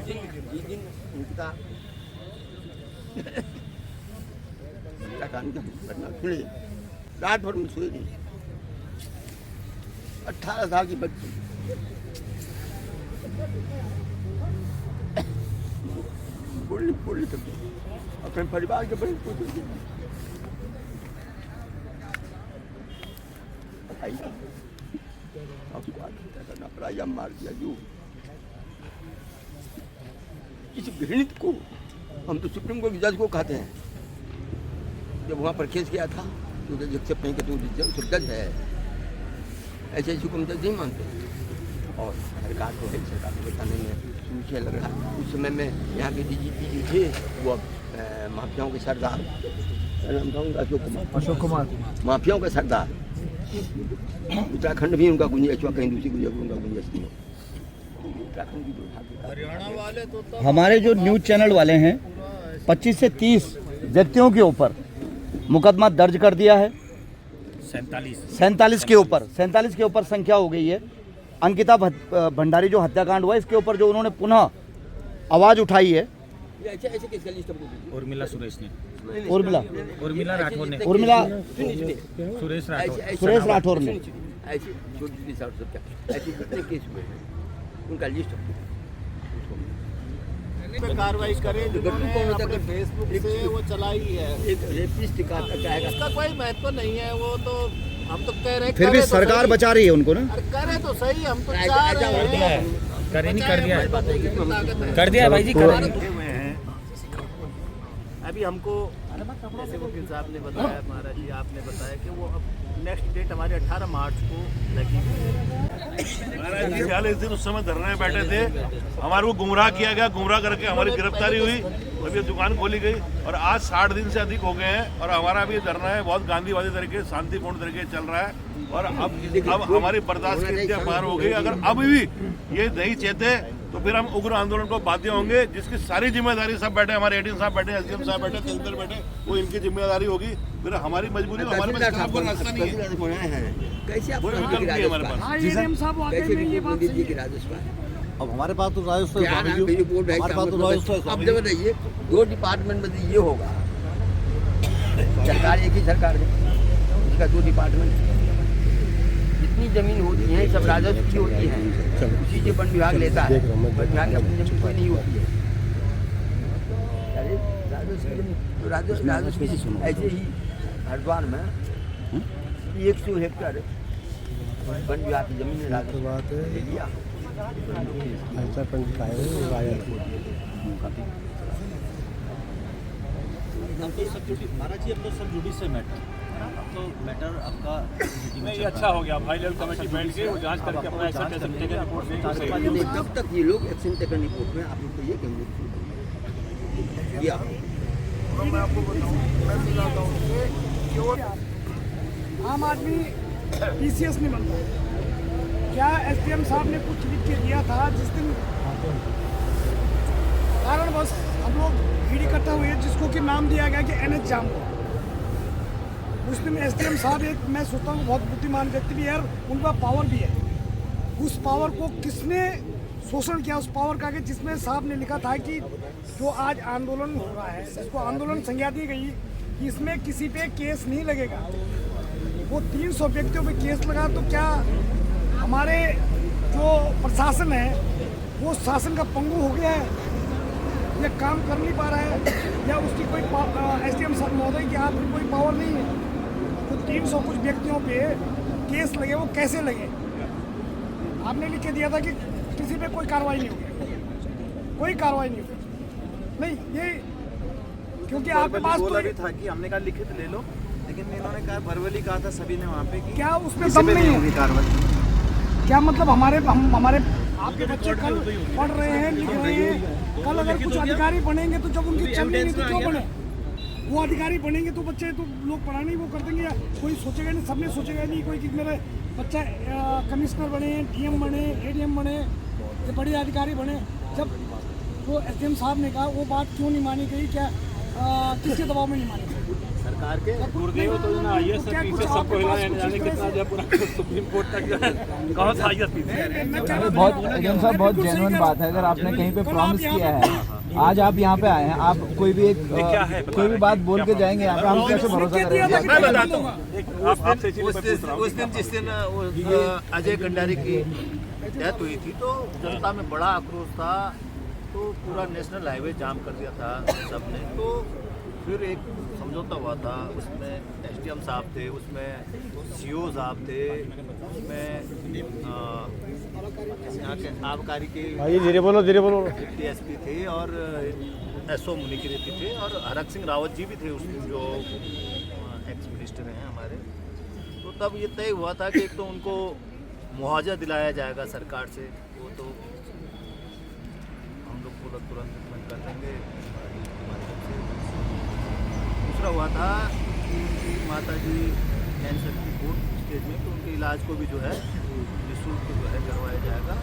रात भर में सोई नहीं, 18 साल की बच्ची बोलने तक अपने परिवार के बड़े करना पड़ा या मार दिया। जो इस घृणित को हम तो सुप्रीम कोर्ट जज को कहते हैं, जब वहाँ पर केस किया था तो एक्सेप्ट नहीं करते, जज है, ऐसे हुक्म जज नहीं मानते। और सरकार को है, सरकार को बताने में मुझे लग रहा है। उस समय में यहाँ के डीजीपी जो थे वो माफियाओं के सरदार, नाम कहूँगा अशोक कुमार, माफियाओं के सरदार। उत्तराखंड भी उनका गुंजाइश हुआ, कहीं दूसरी जगह उनका गुंजाइश नहीं हुआ। उत्तराखंड की हरियाणा वाले तो हमारे जो न्यूज़ चैनल वाले हैं 25 से 30 व्यक्तियों के ऊपर मुकदमा दर्ज कर दिया है। 47 के ऊपर संख्या हो गई है। अंकिता भंडारी जो हत्याकांड हुआ, इसके ऊपर जो उन्होंने पुनः आवाज़ उठाई है, उर्मिला सुरेश राठौर ने ऐसी केस हुए हैं, उनका लिस्ट कार्रवाई करें, जिन्होंने अपने फेसबुक से वो चलाई है। एक रेपिस्ट का इसका कोई महत्व नहीं है, वो तो हम तो कह रहे हैं, फिर भी सरकार बचा रही है उनको ना। करे तो सही, हम तो चाह रहे हैं, कर दिया भाई जी, कर अभी हमको जैसे वकील साहब ने बताया, महाराज जी आपने बताया कि वो अब नेक्स्ट डेट हमारे 18 मार्च को लगी। महाराज जी 40 दिन उस समय धरने में बैठे थे, हमारे को गुमराह किया गया, गुमराह करके हमारी गिरफ्तारी हुई, तब ये दुकान खोली गई और आज 60 दिन से अधिक हो गए हैं और हमारा भी धरना है बहुत गांधीवादी तरीके, शांतिपूर्ण तरीके चल रहा है। और अब हमारी बर्दाश्त की इंतहा पार हो गई। अगर अब भी ये नहीं चाहते तो फिर हम उग्र आंदोलन को बाध्य होंगे, जिसकी सारी जिम्मेदारी सब बैठे, हमारे एडीएम साहब बैठे, एसडीएम साहब बैठे, तहसीलदार बैठे, वो इनकी जिम्मेदारी होगी। फिर हमारी मजबूरी, हमारे पास कोई रास्ता नहीं है, कैसे आप कोई विकल्प नहीं है हमारे पास। अब हमारे पास तो राजस्व अब जब बताइए 2 डिपार्टमेंट में ये होगा, सरकार एक ही सरकार है, उसका 2 डिपार्टमेंट, जितनी जमीन होती है सब राजस्व की होती है, उसी से वन विभाग लेता है, वन विभाग की अपनी जमीन कोई नहीं होती है। राजस्व तो राजस्व ऐसे ही हरिद्वार में 100 हेक्टेयर वन विभाग की जमीन ले लिया। महाराज जी अब तो सब जुडिस से मैटर, तो मैटर आपका नहीं, अच्छा हो गया, हाई लेवल कमेटी बैठ के वो जांच करके अपना एक्शन टेकन रिपोर्ट देंगे। जब तक ये लोग एक्शन टेकन रिपोर्ट में आप लोग को ये कहेंगे मैं आपको बताऊँ, मैं सुनाता हूँ कि वो आम आदमी पीसीएस नहीं बनता। क्या एसडीएम साहब ने कुछ लिख के दिया था जिस दिन कारण बस हम लोग भीड़ इकट्ठा हुए जिसको कि नाम दिया गया कि एनएच जाम हुआ। उस दिन एसडीएम साहब एक, मैं सोचता हूँ बहुत बुद्धिमान व्यक्ति भी है और उनका पावर भी है। उस पावर को किसने शोषण किया उस पावर का, जिसमें साहब ने लिखा था कि जो आज आंदोलन हो रहा है इसको आंदोलन संज्ञा दी गई कि इसमें किसी पे केस नहीं लगेगा। वो 300 व्यक्तियों पे केस लगा तो क्या हमारे जो प्रशासन है वो शासन का पंगु हो गया है या काम कर नहीं पा रहा है या उसकी कोई एसडीएम साहब महोदय की आपकी कोई पावर नहीं है। तो 300 कुछ व्यक्तियों पे केस लगे, वो कैसे लगे? आपने लिख के दिया था कि किसी पे कोई कार्रवाई नहीं होगी, कोई कार्रवाई नहीं होगी। नहीं ये क्योंकि आपके पास तो भी था कि हमने कहा लिखित ले लो, लेकिन इन्होंने कहा वर्बली कहा था सभी ने वहाँ पे कि क्या उसमें दम नहीं होगी कार्रवाई? क्या मतलब हमारे आपके बच्चे कल पढ़ रहे हैं, लिख रहे हैं, कल अगर कुछ अधिकारी बनेंगे तो जब उनकी चल रही तो क्यों बने? वो अधिकारी बनेंगे तो बच्चे तो लोग पढ़ाने वो कर देंगे, या कोई सोचेगा नहीं, सबने सोचेगा नहीं कोई कि मेरे बच्चा कमिश्नर बने, डीएम बने, एडीएम बने, ये बड़े अधिकारी बने। जब वो एसडीएम साहब ने कहा वो बात क्यों नहीं मानी गई? क्या किसके दबाव में नहीं मानी गई? सरकार के गुरुदेव तो ना आईएएस पीछे सबको हिलाने जाने कितना जब पूरा सुप्रीम कोर्ट तक कौन सा आईएएस पीछे बहुत एडम साहब बहुत जेन्युइन बात है। अगर आपने कहीं पे प्रॉमिस किया है, आज आप यहाँ पे आए हैं, आप कोई भी कोई भी बात बोल के जाएंगे यहाँ पे, हम कैसे भरोसा करेंगे? उस दिन जिस दिन अजय कंडारी की डेथ हुई थी तो जनता में बड़ा आक्रोश था, तो पूरा नेशनल हाईवे जाम कर दिया था सबने। तो फिर एक समझौता हुआ था, उसमें एसडीएम साहब थे, उसमें सीओ साहब थे, उसमें यहाँ के आबकारी के धीरे बोलो डीएसपी थे और एसओ मुनिकीरेती थे और हरक सिंह रावत जी भी थे उस दिन, जो एक्स मिनिस्टर हैं हमारे। तो तब ये तय हुआ था कि एक तो उनको मुआवजा दिलाया जाएगा सरकार से, वो तो हम लोग पूरा तुरंत कर देंगे। दूसरा हुआ था कि उनकी माता जी कैंसर की 4th स्टेज में, तो उनके इलाज को भी जो है निःशुल्क जो है करवाया जाएगा।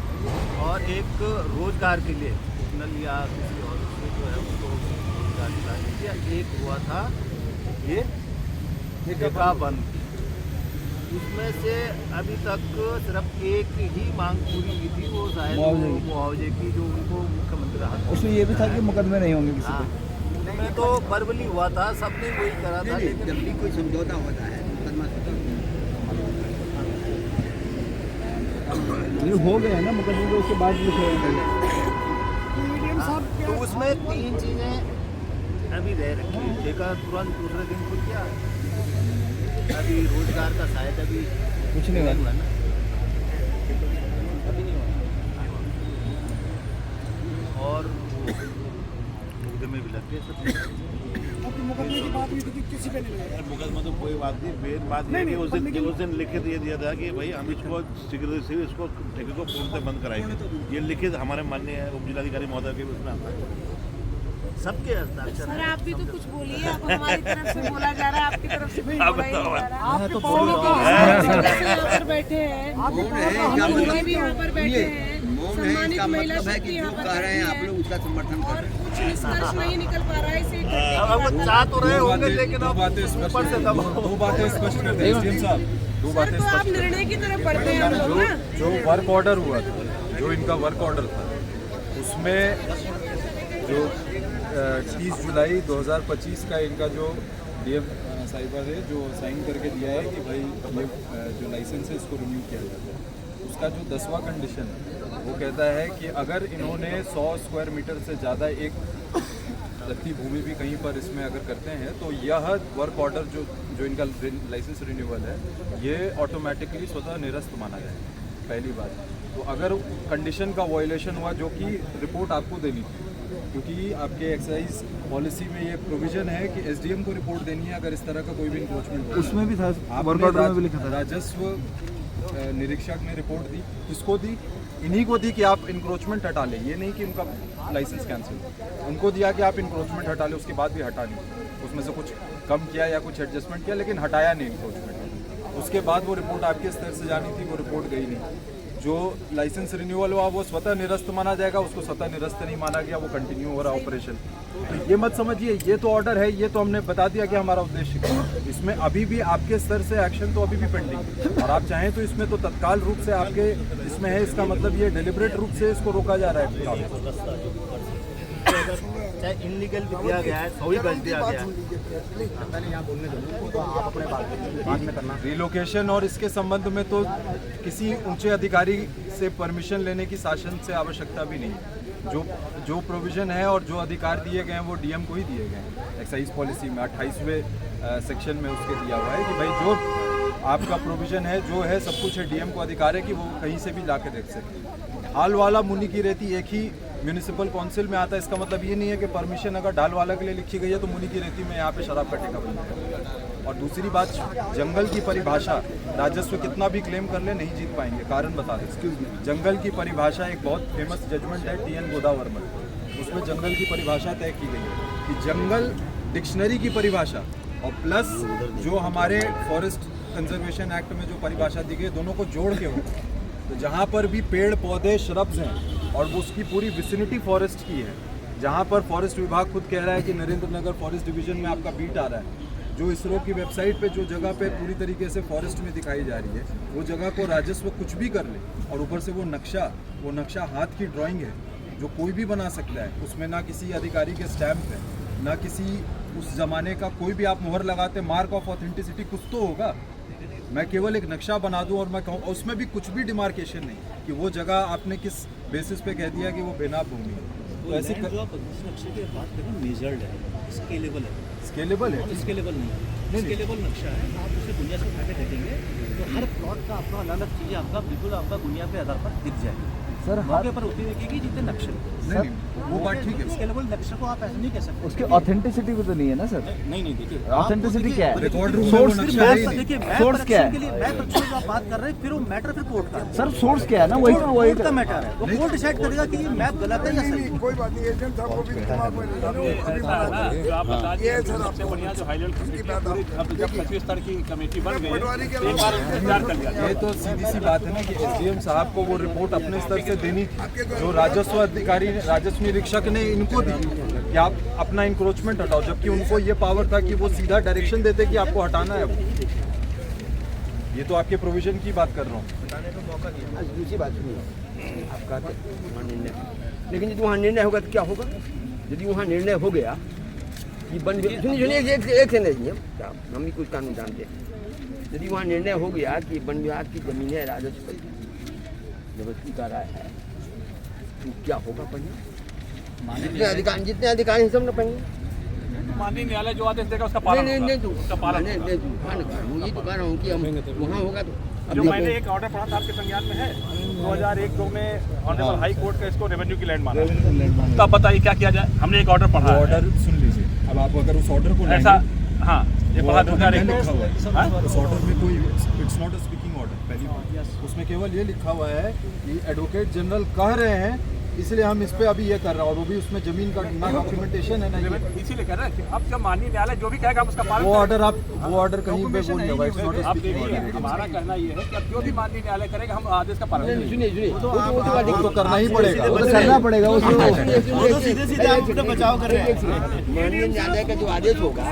और एक रोजगार के लिए नल या किसी और से जो है उनको रोजगार दिलाने के लिए एक हुआ था ये ठेका बंद। उसमें से अभी तक सिर्फ एक ही मांग पूरी हुई थी, वो शायद मुआवजे की, जो उनको मुख्यमंत्री राहत। उसमें ये भी था कि मुकदमे नहीं होंगे किसी पे। में तो वर्बली हुआ था, सबने वही करा था। जब भी कोई समझौता होता है मुकदमा हो गया है ना मुकदमे, तो उसके बाद तो उसमें 3 चीजें अभी रह रखी। ठेका तुरंत दूसरे दिन खुल गया, अभी रोजगार का शायद अभी कुछ नहीं हुआ ना, और में भी लगते सब। मुकदमे की बात हुई थी कि किसी पे नहीं लगा। मुकदमा तो कोई बात नहीं, मेन बात ये कि उस दिन लिखित ये दिया था कि भाई हम इसको शीघ्र से इसको ठेके को पूर्णतः बंद कराएंगे। ये लिखित हमारे माननीय उप जिलाधिकारी महोदय के उसमें आता है। सबके हस्ताक्षर। सर आप भी तो कुछ बोलिए, अब हमारी तरफ से बोला जा रहा है, आपकी तरफ से बोला ही नहीं जा रहा। आप तो यहाँ पर बैठे हैं, हम भी यहाँ पर बैठे हैं, सम्मानित महिला शक्ति यहाँ पर बैठी है, आप लोग उसका समर्थन कर रहे हैं। कुछ निष्कर्ष नहीं निकल पा रहा है इसे। अब वो चाह तो रहे होंगे, लेकिन अब ऊपर से दबाव। 2 बातें स्पष्ट कर दें एसडीएम साहब, 2 बातें तो आप निर्णय की तरफ बढ़ते हैं हम लोग ना। जो वर्क ऑर्डर हुआ था, जो इनका वर्क ऑर्डर था, उसमें जो 30 जुलाई 2025 का इनका जो डीएम साहिबा ने जो साइन करके दिया है कि भाई ये जो लाइसेंस है इसको रिन्यू किया जाता है, उसका जो 10वां कंडीशन है वो कहता है कि अगर इन्होंने 100 स्क्वायर मीटर से ज़्यादा एक दत्ती भूमि भी कहीं पर इसमें अगर करते हैं तो यह वर्क ऑर्डर जो जो इनका लाइसेंस रिन्यूअल है ये ऑटोमेटिकली स्वतः निरस्त माना जाएगा, पहली बात। तो अगर कंडीशन का वायलेशन हुआ जो कि रिपोर्ट आपको देनी थी, क्योंकि आपके एक्साइज पॉलिसी में ये प्रोविजन है कि एसडीएम को रिपोर्ट देनी है अगर इस तरह का कोई भी इंक्रोचमेंट हो। उसमें भी था, आपने राजस्व निरीक्षक ने रिपोर्ट दी, किसको दी? इन्हीं को दी कि आप इंक्रोचमेंट हटा लें, ये नहीं कि उनका लाइसेंस कैंसिल। उनको दिया कि आप इंक्रोचमेंट हटा लें, उसके बाद भी हटा नहीं, उसमें से कुछ कम किया या कुछ एडजस्टमेंट किया, लेकिन हटाया नहीं इंक्रोचमेंट। उसके बाद वो रिपोर्ट आपके स्तर से जानी थी, वो रिपोर्ट गई नहीं। जो लाइसेंस रिन्यूअल हुआ वो स्वतः निरस्त माना जाएगा, उसको स्वतः निरस्त नहीं माना गया, वो कंटिन्यू हो रहा ऑपरेशन। तो ये मत समझिए ये तो ऑर्डर है, ये तो हमने बता दिया कि हमारा उद्देश्य क्या है। इसमें अभी भी आपके स्तर से एक्शन तो अभी भी पेंडिंग है, और आप चाहें तो इसमें तो तत्काल रूप से आपके इसमें है, इसका मतलब ये डिलिबरेट रूप से इसको रोका जा रहा है। चाहे इनलीगल भी दिया गया है, सही बच दिया गया है। रिलोकेशन और इसके संबंध में तो किसी ऊंचे अधिकारी से परमिशन लेने की शासन से आवश्यकता भी नहीं है। जो प्रोविजन है और जो अधिकार दिए गए हैं वो डीएम को ही दिए गए हैं। एक्साइज पॉलिसी में 28वें सेक्शन में उसके दिया हुआ है कि भाई जो आपका प्रोविजन है, जो है सब कुछ है, डीएम को अधिकार है कि वो कहीं से भी ला के देख सके। हाल वाला मुनि की रेती एक ही म्यूनिसिपल काउंसिल में आता है, इसका मतलब ये नहीं है कि परमिशन अगर डालवाला के लिए लिखी गई है तो मुनि की रेती में यहाँ पे शराब का ठेका बन जाएगा। और दूसरी बात, जंगल की परिभाषा राजस्व कितना भी क्लेम कर ले नहीं जीत पाएंगे। कारण बता दें, एक्सक्यूज मी, जंगल की परिभाषा एक बहुत फेमस जजमेंट है TN गोदावर्मन, उसमें जंगल की परिभाषा तय की गई है कि जंगल डिक्शनरी की परिभाषा और प्लस जो हमारे फॉरेस्ट कंजर्वेशन एक्ट में जो परिभाषा दी गई, दोनों को जोड़ के हो। तो जहाँ पर भी पेड़ पौधे श्रब्स हैं और वो उसकी पूरी विसिनिटी फॉरेस्ट की है, जहाँ पर फॉरेस्ट विभाग खुद कह रहा है कि नरेंद्र नगर फॉरेस्ट डिवीजन में आपका बीट आ रहा है, जो इसरो की वेबसाइट पे जो जगह पे पूरी तरीके से फॉरेस्ट में दिखाई जा रही है, वो जगह को राजस्व कुछ भी कर ले, और ऊपर से वो नक्शा हाथ की ड्राइंग है जो कोई भी बना सकता है, उसमें ना किसी अधिकारी के स्टैम्प है, ना किसी उस जमाने का कोई भी आप मोहर लगाते, मार्क ऑफ ऑथेंटिसिटी कुछ तो होगा। मैं केवल एक नक्शा बना दूं और मैं कहूँ, उसमें भी कुछ भी डिमार्केशन नहीं कि वो जगह आपने किस बेसिस पे कह दिया कि वो बेनाब भूमि है। तो ऐसे जो आप इस नक्शे की बात करें मेजर्ड है, स्केलेबल है, स्केलेबल है, स्केलेबल नहीं, स्केलेबल नक्शा है। आप उसे दुनिया से उठा के देखेंगे तो हर प्लॉट का आपका अलग अलग चीज़ें आपका बिल्कुल आपका दुनिया के आधार पर दिख जाएगी। सर मौके पर होती देखेगी जितने नक्शे, नहीं, वो बात ठीक है, स्केलेबल नक्शे को आप ऐसे नहीं कह सकते। उसकी ऑथेंटिसिटी भी तो नहीं है ना सर। नहीं देखिए, ऑथेंटिसिटी क्या है, रिकॉर्ड रूम सोर्स में देखिए, सोर्स क्या है, मैं जो आप बात कर रहे हैं फिर वो मैटर फिर कोर्ट का सर सोर्स क्या है ना, वही कोर्ट का मैटर है, वो कोर्ट डिसाइड करेगा कि ये मैप गलत है या सही है। कोई बात नहीं, एजेंट साहब को भी दिमाग में ले लो, अभी बना देंगे। जो आप बता ये दिए सर सबसे बढ़िया जो हाईलाइट उसकी बात आप अब जब 25 स्तर की कमेटी बन गई पटवारी के है, एक बार इंतजार कर लिया जाए। ये तो सीधी सी बात है ना कि एसडीएम साहब को वो रिपोर्ट अपने स्तर से देनी थी, जो राजस्व अधिकारी राजस्व निरीक्षक ने इनको दी कि आप अपना इंक्रोचमेंट हटाओ, जबकि उनको ये पावर था कि वो सीधा डायरेक्शन देते कि आपको हटाना है। ये तो आपके प्रोविजन की बात कर रहा हूँ। दूसरी बात सुनिए, आप कहते हैं वहाँ निर्णय, लेकिन यदि वहाँ निर्णय होगा तो क्या होगा? यदि वहाँ निर्णय हो गया कि सुनिए एक से नहीं है, हम भी कुछ कानून जानते हैं। यदि वहाँ निर्णय हो गया कि वन विभाग की जमीनें राजस्व जबरदस्ती कर रहा है, तो क्या होगा? जितने अधिकारी सब न पाएंगे। माननीय न्यायालय जो आदेश देगा उसका पालन नहीं होगा। ये तो कह रहा हूँ कि हम वहाँ होगा तो जो मैंने एक ऑर्डर पढ़ा था आपके संज्ञान में है, 2001-2 में ऑनरेबल हाई कोर्ट का इसको रेवेन्यू की लैंड माना। तो आप बताइए क्या किया जाए? हमने एक ऑर्डर पढ़ा, ऑर्डर सुन लीजिए। अब आप अगर उस ऑर्डर को ऐसा, हाँ ये पढ़ा लिखा हुआ है उस ऑर्डर में, कोई it's not a speaking order. पहली बात, उसमें केवल ये लिखा हुआ है कि एडवोकेट जनरल कह रहे हैं, इसलिए हम इस पे अभी ये कर रहे हैं, और वो भी उसमें जमीन का ना डॉक्यूमेंटेशन है ना, इसीलिए कह रहे हैं कि अब जब माननीय न्यायालय जो भी कहेगा हम उसका पालन वो ऑर्डर कहीं पे बोल रहा है, इट्स नॉट अ आप स्पीकिंग देखिए, ऑर्डर। हमारा कहना ये है कि अब जो भी माननीय न्यायालय करेगा हम आदेश का पालन करेंगे। सुनिए वो तो करना ही पड़ेगा, वो तो करना पड़ेगा, सीधे आप अपना बचाव कर रहे हैं। माननीय न्यायालय का जो आदेश होगा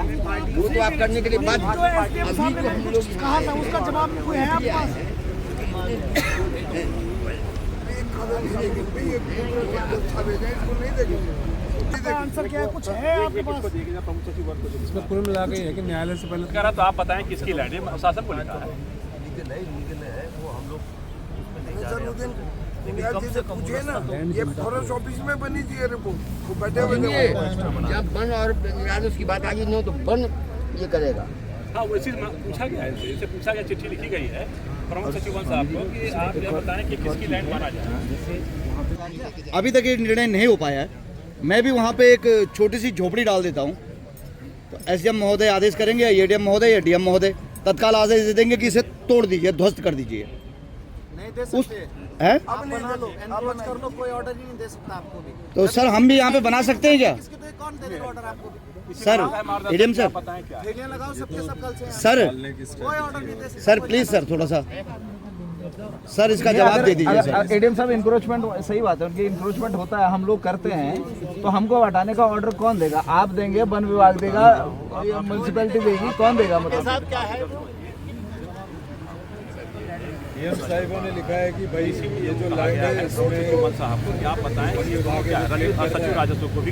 वो तो आप करने के लिए बाध्य हैं। अभी तो हम लोग कहा था उसका जवाब कोई है आपके पास? आंसर क्या है, कुछ है आपके पास? इसमें कुल मिला के है कि न्यायालय से पहले कह रहा तो आप बताएं किसकी लैंड है, शासन को लिखा है। पूछे ना, ये फॉरेस्ट ऑफिस में बनी थी ये रिपोर्ट, वो बैठे हुए जब वन और राजस्व की बात आ गई नहीं तो वन ये करेगा, हाँ वो चीज़ पूछा गया है, इनसे पूछा गया, चिट्ठी लिखी गई है प्रमुख सचिव साहब को कि आप यह बताएं कि किसकी लैंड माना जाए। अभी तक ये निर्णय नहीं हो पाया है। मैं भी वहाँ पे एक छोटी सी झोपड़ी डाल देता हूँ, तो एसडीएम महोदय आदेश करेंगे या एडीएम महोदय या डीएम महोदय तत्काल आदेश दे देंगे कि इसे तोड़ दीजिए, ध्वस्त कर दीजिए। नहीं दे सकते है आप बना लो, एनक्रोच कर लो, कोई ऑर्डर ही नहीं दे सकता आपको भी। तो सर हम भी यहाँ पे बना सकते हैं क्या? किसके तो कौन देगा ऑर्डर आपको भी? सर एडीएम सर, ठेलियां लगाओ सबके सब कल से सर कोई ऑर्डर नहीं दे सकता। सर प्लीज सर थोड़ा सा सर इसका जवाब दे दीजिए सर। एडीएम साहब इंक्रोचमेंट सही बात है, उनकी इंक्रोचमेंट होता है, हम लोग करते हैं, तो हमको हटाने का ऑर्डर कौन देगा? आप देंगे, वन विभाग देगा, म्यूनसिपैलिटी देगी, कौन देगा? मतलब क्या है डीएम साहिबों ने लिखा है कि भाई ये जो लैंड है इसमें साहब को क्या बताएं कि विभाग सचिव राजस्व को भी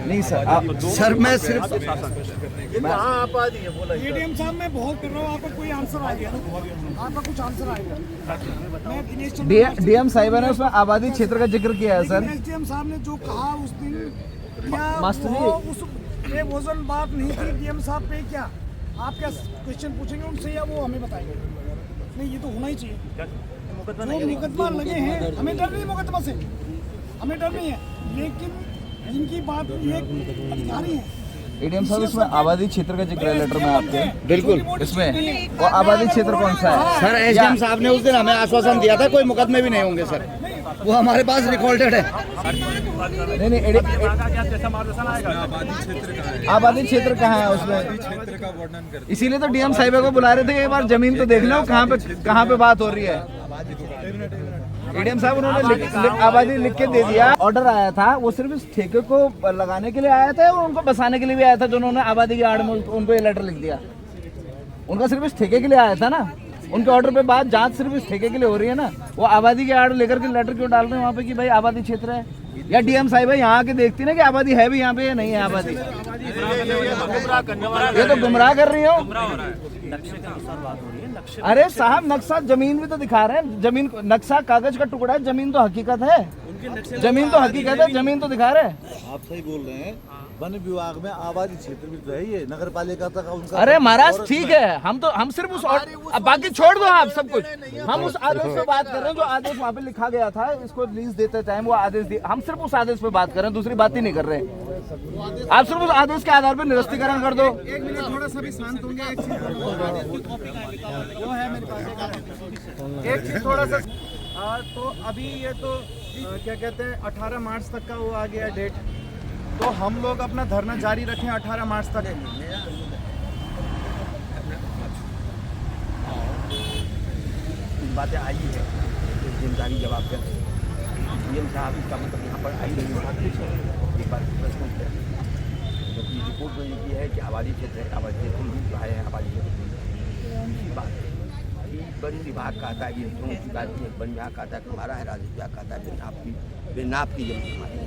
नहीं सर, आप सर मैं सिर्फ कहाँ आप आ दिए बोला एडीएम साहब मैं बहुत कर रहा हूँ, आपका कोई आंसर आ गया, आपका कुछ आंसर आएगा। मैं दिनेश चंद्र डीएम साहिबा ने उसमें आबादी क्षेत्र का जिक्र किया है सर। एसडीएम साहब ने जो कहा उस दिन, क्या मास्टर जी। वो उस पे वजन बात नहीं थी डीएम साहब पे? क्या आप क्या क्वेश्चन पूछेंगे उनसे या वो हमें बताएंगे? नहीं, ये तो होना ही चाहिए। जो मुकदमा लगे हैं, हमें डर नहीं मुकदमा से, हमें डर नहीं है, लेकिन इनकी बात ये अधिकारी है। एडीएम साहब इसमें आबादी क्षेत्र का जिक्र है लेटर में आपके? बिल्कुल इसमें वो आबादी क्षेत्र कौन सा है? सर एसडीएम साहब ने उस दिन हमें आश्वासन दिया था कोई मुकदमे भी नहीं होंगे सर, वो हमारे पास रिकॉर्डेड है। नहीं आबादी क्षेत्र कहाँ है उसमें? क्षेत्र का वर्णन कर इसीलिए तो डीएम साहिबा को बुला रहे थे, एक बार जमीन तो देख लो कहाँ पे बात हो रही है। एडीएम साहब उन्होंने आबादी लिख के दे दिया। ऑर्डर आया था वो सिर्फ इस ठेके को लगाने के लिए आया था और उनको बसाने के लिए भी आया था, जो उन्होंने आबादी की आड़ में उनको ये लेटर लिख दिया। उनका सिर्फ इस ठेके के लिए आया था ना, उनके ऑर्डर पे बात जांच सिर्फ इस ठेके के लिए हो रही है ना। वो आबादी की आड़ लेकर के लेटर क्यों डाल रहे हैं वहाँ पे कि भाई आबादी क्षेत्र है? या डीएम साहिब भाई यहाँ आके देखती ना कि आबादी है भी यहाँ पे या नहीं है आबादी? ये तो गुमराह कर रही हो। अरे साहब नक्शा जमीन भी तो दिखा रहे हैं, जमीन नक्शा कागज का टुकड़ा है, जमीन तो हकीकत है, जमीन तो हकीकत है, जमीन तो दिखा रहे हैं। आप सही बोल रहे हैं, वन विभाग में आबादी क्षेत्र भी तो है, ये नगर पालिका तक उनका। अरे महाराज ठीक है, हम सिर्फ उस अब बाकी छोड़ दो आप सब कुछ, हम उस आदेश पे बात कर रहे हैं जो आदेश वहाँ पे लिखा गया था, इसको लीज देते टाइम वो आदेश हम सिर्फ उस आदेश पे बात कर रहे हैं, दूसरी बात ही नहीं कर रहे। आप सिर्फ उस आदेश के आधार पर निरस्तीकरण कर दो। एक मिनट थोड़ा सा भी शांत होंगे, एक चीज वो है मेरे पास, एक चीज थोड़ा सा। तो अभी ये तो क्या कहते हैं 18 मार्च तक का वो आ गया डेट, तो हम लोग अपना धरना जारी रखें 18 मार्च तक। बातें आई है जिम्मेदारी जवाब दें। डीएम साहब इसका मतलब यहाँ पर आई नहीं था, एक बार प्रश्न किया जबकि रिपोर्ट में ये है कि आबादी क्षेत्र है, आबादी क्षेत्र में जो आए हैं आबादी क्षेत्र की बात है कि वन विभाग कहता है, ये दोनों की बात है, वन विभाग कहता है हमारा है, राजस्व विभाग कहता है बेनाप की जमीन हमारी है,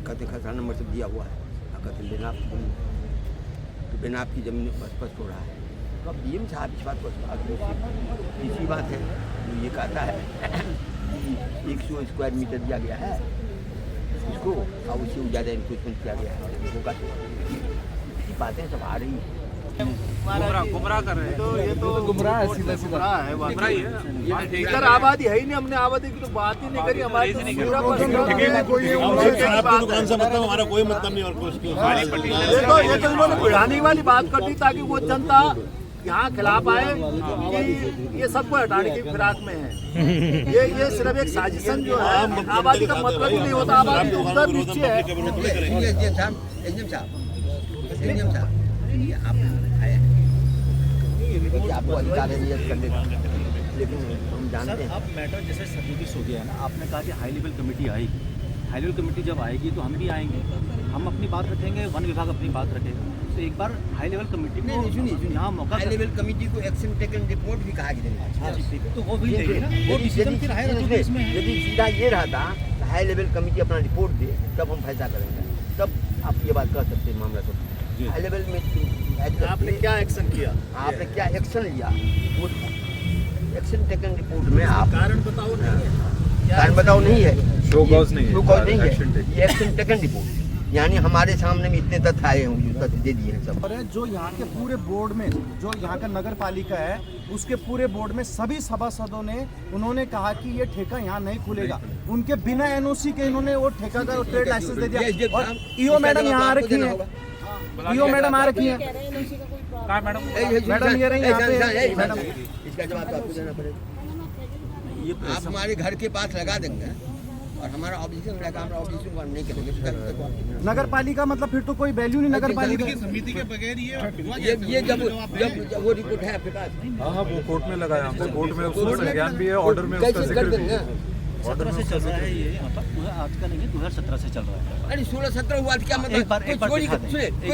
कहते खसरा नंबर से दिया हुआ है, कहते बेनाप की जमीन, तो बेनाप की जमीन स्पष्ट हो रहा है। तो अब डीएम साहब इस बात को तीसरी बात है जो ये कहता है 100 स्क्वायर मीटर दिया गया है इसको और उससे ज़्यादा इंक्रोचमेंट किया गया है, होगा तो बातें सब आ रही हैं। गुमराह कर रहे हैं, तो ये तो गुमराह है, सीधा सीधा है। इधर आबादी है ही नहीं, हमने आबादी की तो बात ही नहीं करी, हमारी दुकान से मतलब हमारा कोई मतलब नहीं और कुछ। ये तो उन्होंने बढ़ाने वाली बात कर दी ताकि वो जनता यहाँ खिलाफ आए कि ये सबको हटाने की फिराक में है। ये सिर्फ एक साजिशन जो है, आबादी का मतलब ही नहीं होता, आबादी तो उधर नीचे है। आपको अधिकार है करने का, लेकिन हम जानते हैं अब मैटर जैसे सबजुडिस हो गया है ना, आपने कहा कि हाई लेवल कमेटी आएगी, हाई लेवल कमेटी जब आएगी तो हम भी आएंगे, हम अपनी बात रखेंगे, वन विभाग अपनी बात रखेगा। तो एक बार हाई लेवल कमेटी को सुनिए यहाँ मौका, हाई लेवल कमेटी को एक्शन टेकन रिपोर्ट भी कहा गया, तो वो भी देगी ना, वो डिसीजन फिर हायर अथॉरिटीज में है। यदि सीधा ये रहता हाई लेवल कमेटी अपना रिपोर्ट दे तब हम फैसला करेंगे, तब आप ये बात कह सकते हैं मामला तो हाई लेवल में आपने क्या एक्शन किया, आपने क्या एक्शन लिया, वो एक्शन टेकन रिपोर्ट में आप कारण बताओ नहीं है, कारण बताओ नहीं है, शो कॉज नहीं है, शो कॉज नहीं है, ये एक्शन टेकन रिपोर्ट यानी हमारे सामने में इतने तथ्य आए होंगे, तथ्य दे दिए हैं सब। और जो यहाँ के पूरे बोर्ड में, जो यहाँ का नगर पालिका है, उसके पूरे बोर्ड में सभी सभासदों ने उन्होंने कहा कि ये ठेका यहाँ नहीं खुलेगा। उनके बिना एनओसी के इन्होंने वो ठेका का ट्रेड लाइसेंस दे दिया। और ईओ मैडम यहाँ आ रखी है, ईओ मैडम आ रखी है, मैडम ये रही यहाँ पे। मैडम इसका जवाब तो आपको देना पड़ेगा। आप हमारे घर के पास लगा देंगे और हमारा ऑब्जेक्शन रहेगा, हमारा ऑब्जेक्शन नहीं करेंगे। नगर पालिका मतलब फिर तो कोई वैल्यू नहीं नगर पालिका समिति के बगैर ये जब वो रिपोर्ट है आपके पास। हाँ, वो कोर्ट में लगाया हमने, कोर्ट में उसका संज्ञान भी है, ऑर्डर में उसका जिक्र भी है। 17 से चल रहा है ये, मतलब आज का नहीं है, 2017 से चल रहा है। अरे 16-17 हुआ क्या मतलब? कोई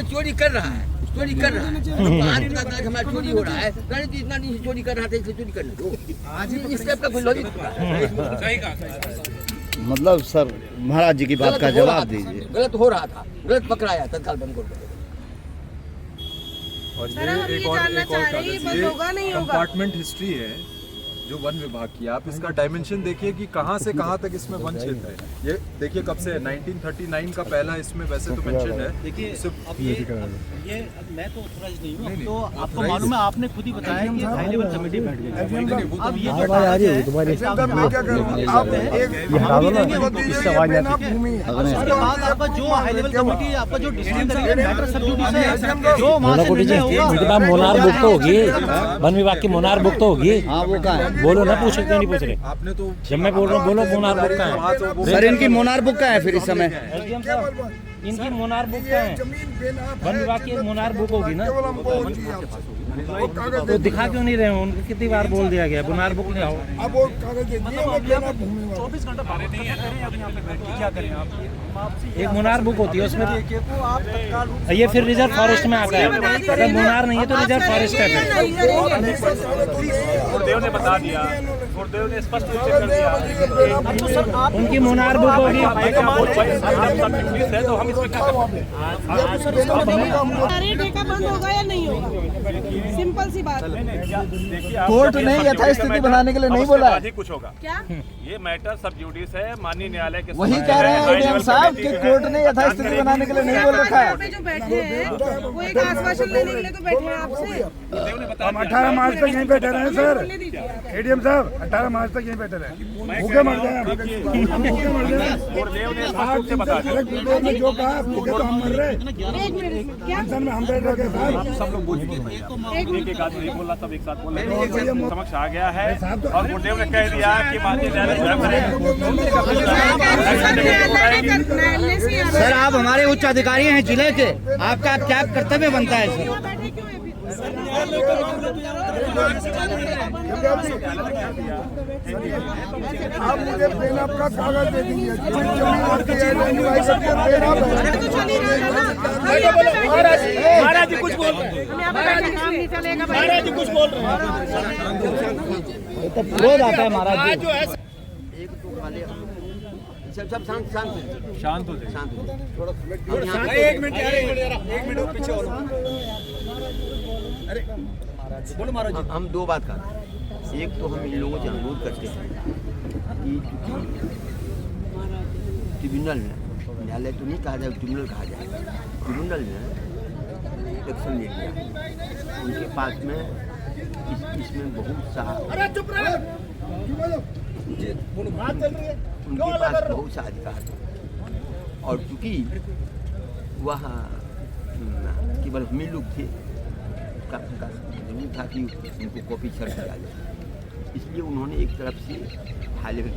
चोरी कर रहा है, चोरी कर रहा है, आज इतना तक हमारा चोरी हो रहा है, तो इतना दिन से चोरी कर रहा था, इसलिए चोरी करने दो। आज इस टाइप का कोई लॉजिक मतलब सर महाराज जी की बात का जवाब दीजिए। गलत हो रहा था, गलत पकड़ाया, तत्काल बंद कर दो। और सर, हम ये जानना चाह रहे हैं, ये बंद होगा नहीं होगा? कंपार्टमेंट हिस्ट्री है जो वन विभाग की। आप इसका डायमेंशन देखिए कि कहाँ से कहाँ तक इसमें वन क्षेत्र है। ये देखिए कब से है, 1939 का पहला इसमें वैसे तो मेंशन है। देखिए अब ये मैं तो ऑथराइज नहीं हूँ, अब तो आपको मालूम है, आपने खुद ही बताया कि हाई लेवल कमेटी बैठ गई। अब ये जो कागज है, उसके बाद आपका जो हाई लेवल कमेटी, आपका जो डिसीजन करेगी, मैटर सब जुडिस है, जो वहाँ से निर्णय होगा। मोनार बुक तो होगी, वन विभाग की मोनार बुक तो होगी। हाँ वो कहाँ है? बोलो ना, पूछ सकते नहीं पूछ रहे। आपने तो जब मैं बोल रहा हूँ बोलो मोनार बुक कहाँ है? सर इनकी मोनार बुक कहाँ है फिर इस समय? एसडीएम साहब, इनकी मोनार बुक कहाँ है? वन विभाग की मोनार बुक होगी ना, तो दिखा क्यों नहीं रहे हो? उनको कितनी बार बोल दिया गया मोनार बुक ले आओ। अब वो कागज दे दिए, वो देना भूमि वाला। 24 घंटा बात नहीं है, करें अब यहाँ पे बैठ के क्या करें आप? एक मोनार बुक होती है उसमें, ये फिर रिजर्व फॉरेस्ट में आता है। अगर मोनार नहीं है तो रिजर्व फॉरेस्ट है। गुरुदेव ने बता दिया, गुरुदेव ने स्पष्ट रूप से कर दिया। उनकी मोनार बुक होगी। तो हम इसमें क्या कर सकते हैं? अरे ठेका बंद होगा या नहीं होगा? सिंपल सी बात। कोर्ट ने यथास्थिति बनाने के लिए नहीं बोला है। कुछ होगा क्या? ये मैटर सब जुडिस है, माननीय न्यायालय के वही कह रहे हैं एडीएम साहब कि कोर्ट ने यथास्थिति बनाने के लिए नहीं बोल रखा है। जो बैठे हैं वो एक आश्वासन लेने के लिए तो बैठे हैं आपसे। हम 18 मार्च तक यहीं बैठे रहे सर। एडीएम साहब 18 मार्च तक यहीं बैठे रहे, भूखे मर जाए हम, भूखे मर जाए। गुरुदेव ने स्पष्ट रूप से बता दिया। गुरुदेव ने जो कहा भूखे तो हम मर रहे, एक मिनट, क्या? टेंशन में हम बैठ रहे साहब। सब लोग बोल चुके हैं, एक आदमी नहीं बोल रहा, सब एक साथ बोल रहे हैं। समक्ष आ गया है और गुरुदेव ने कह दिया कि माननीय सर आप हमारे उच्च अधिकारी हैं जिले के, आपका क्या कर्तव्य बनता है सर? आप मुझे पेन आपका कागज दे दीजिए। महाराज जी कुछ बोल रहे हैं, महाराज जी कुछ बोल रहे हैं। तो क्रोध आता है महाराज जी। एक तो खाली सब शांत हो जाए। एक मिनट पीछे अरे बोलो महाराज जी। हम दो बात कर रहे हैं। एक तो हम इन लोगों से अनुरोध करते हैं कि ट्रिब्यूनल में, न्यायालय तो नहीं कहा जाए, ट्रिब्यूनल कहा जाए, ट्रिब्यूनल में एक्शन ले लिया। उनके पास में इसमें बहुत सा उनके पास बहुत सा अधिकार है और चूँकि वह केवल हम लोग थे, उनका जरूर था कि उनको कॉपी छड़ दिया जाए, इसलिए उन्होंने एक तरफ से हाई लेवल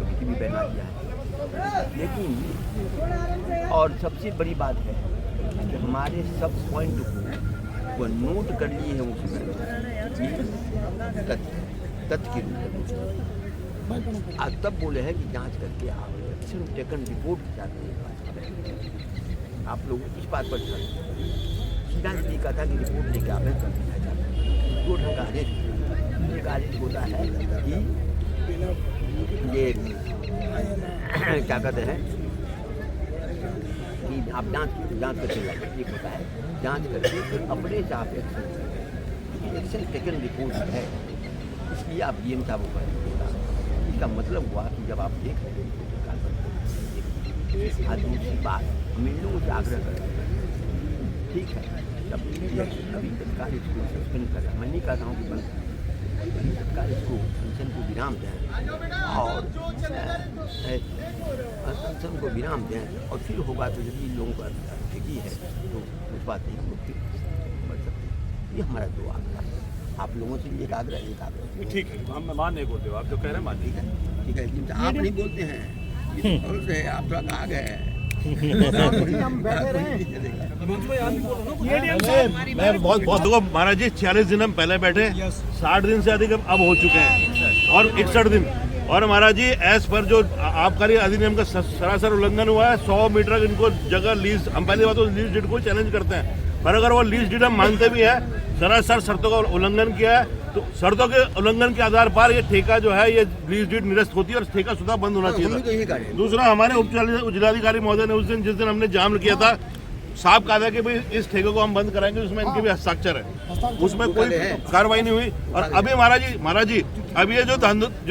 कमेटी भी बना दिया है। लेकिन और सबसे बड़ी बात है कि हमारे सब पॉइंट को वह नोट कर लिए हैं उसमें तथ्य के रूप में। आज तब बोले हैं कि जांच करके आप एक्शन टेकन रिपोर्ट चाहते हैं। आप लोग इस बात पर सीधा नहीं कहा था कि रिपोर्ट लेके आप कोर्ट का आदेश होता है कि ये क्या कहते हैं कि आप जांच करके एक होता है, जांच करके अपने से आप एक्शन टेकन रिपोर्ट है, इसलिए आप डीएम साहब को इसका मतलब हुआ कि जब आप देख रहे हैं आज दूसरी बात हम इन लोगों से आग्रह करते हैं, ठीक है तब अभी तत्काल इसको सस्पेंड कर रहा, मैं नहीं कहता हूँ कि बंद, तत्काल इसको अनशन को विराम दें और अनशन को विराम दें और फिर होगा तो यदि लोगों का ठेकी है तो उस बात नहीं को फिर बढ़ सकते। ये हमारा जो आग्रह है, आप लोगों से एक आग्रह ठीक है, हम मान नहीं बोलते हो, आप जो कह रहे हैं मान ठीक है, ठीक है, लेकिन आप नहीं बोलते हैं, ये तो से आप थोड़ा आ गए हैं। मैं बहुत देखो महाराज जी 46 दिन हम पहले बैठे, 60 दिन से अधिक अब हो चुके हैं और 61 दिन, और महाराज जी एज पर जो आबकारी अधिनियम का सरासर उल्लंघन हुआ है। 100 मीटर इनको जगह लीज, हम पहली बात तो लीज डीड को चैलेंज करते हैं, पर अगर वो लीज डीड हम मानते भी है, सरासर शर्तों का उल्लंघन किया है, तो शर्तों के उल्लंघन के आधार पर ये ठेका जो है ये लीज डीड निरस्त होती है और ठेका सुधा बंद होना चाहिए था। दूसरा हमारे उप जिलाधिकारी महोदय ने उस दिन जिस दिन हमने जाम किया था साफ कहा था कि भाई इस ठेके को हम बंद कराएंगे, उसमें इनके भी हस्ताक्षर है, उसमें कोई कार्रवाई नहीं हुई। और अभी महाराज जी अभी ये जो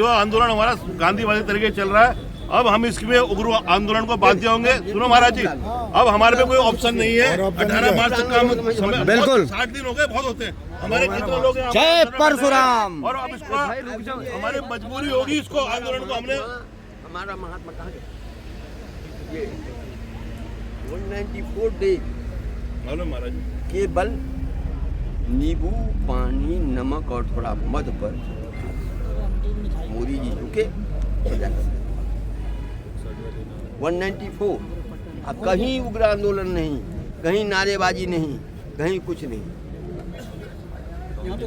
आंदोलन हमारा गांधीवादी तरीके चल रहा है, अब हम इसमें उग्र आंदोलन को बाध्य होंगे। सुनो महाराज जी, अब हमारे पे कोई ऑप्शन नहीं है। 18 मार्च तक का समय, बिल्कुल 60 दिन हो गए, बहुत होते हैं हमारे, कितने लोग हैं। जय परशुराम। और अब इसको हमारी मजबूरी होगी, इसको आंदोलन को हमने, हमारा महात्मा कहा ये 194 डेज मालूम महाराज केवल नींबू पानी नमक और थोड़ा मध पर मोदी जी रुके 194। अब कहीं उग्र आंदोलन नहीं, कहीं नारेबाजी नहीं, कहीं कुछ नहीं। यहाँ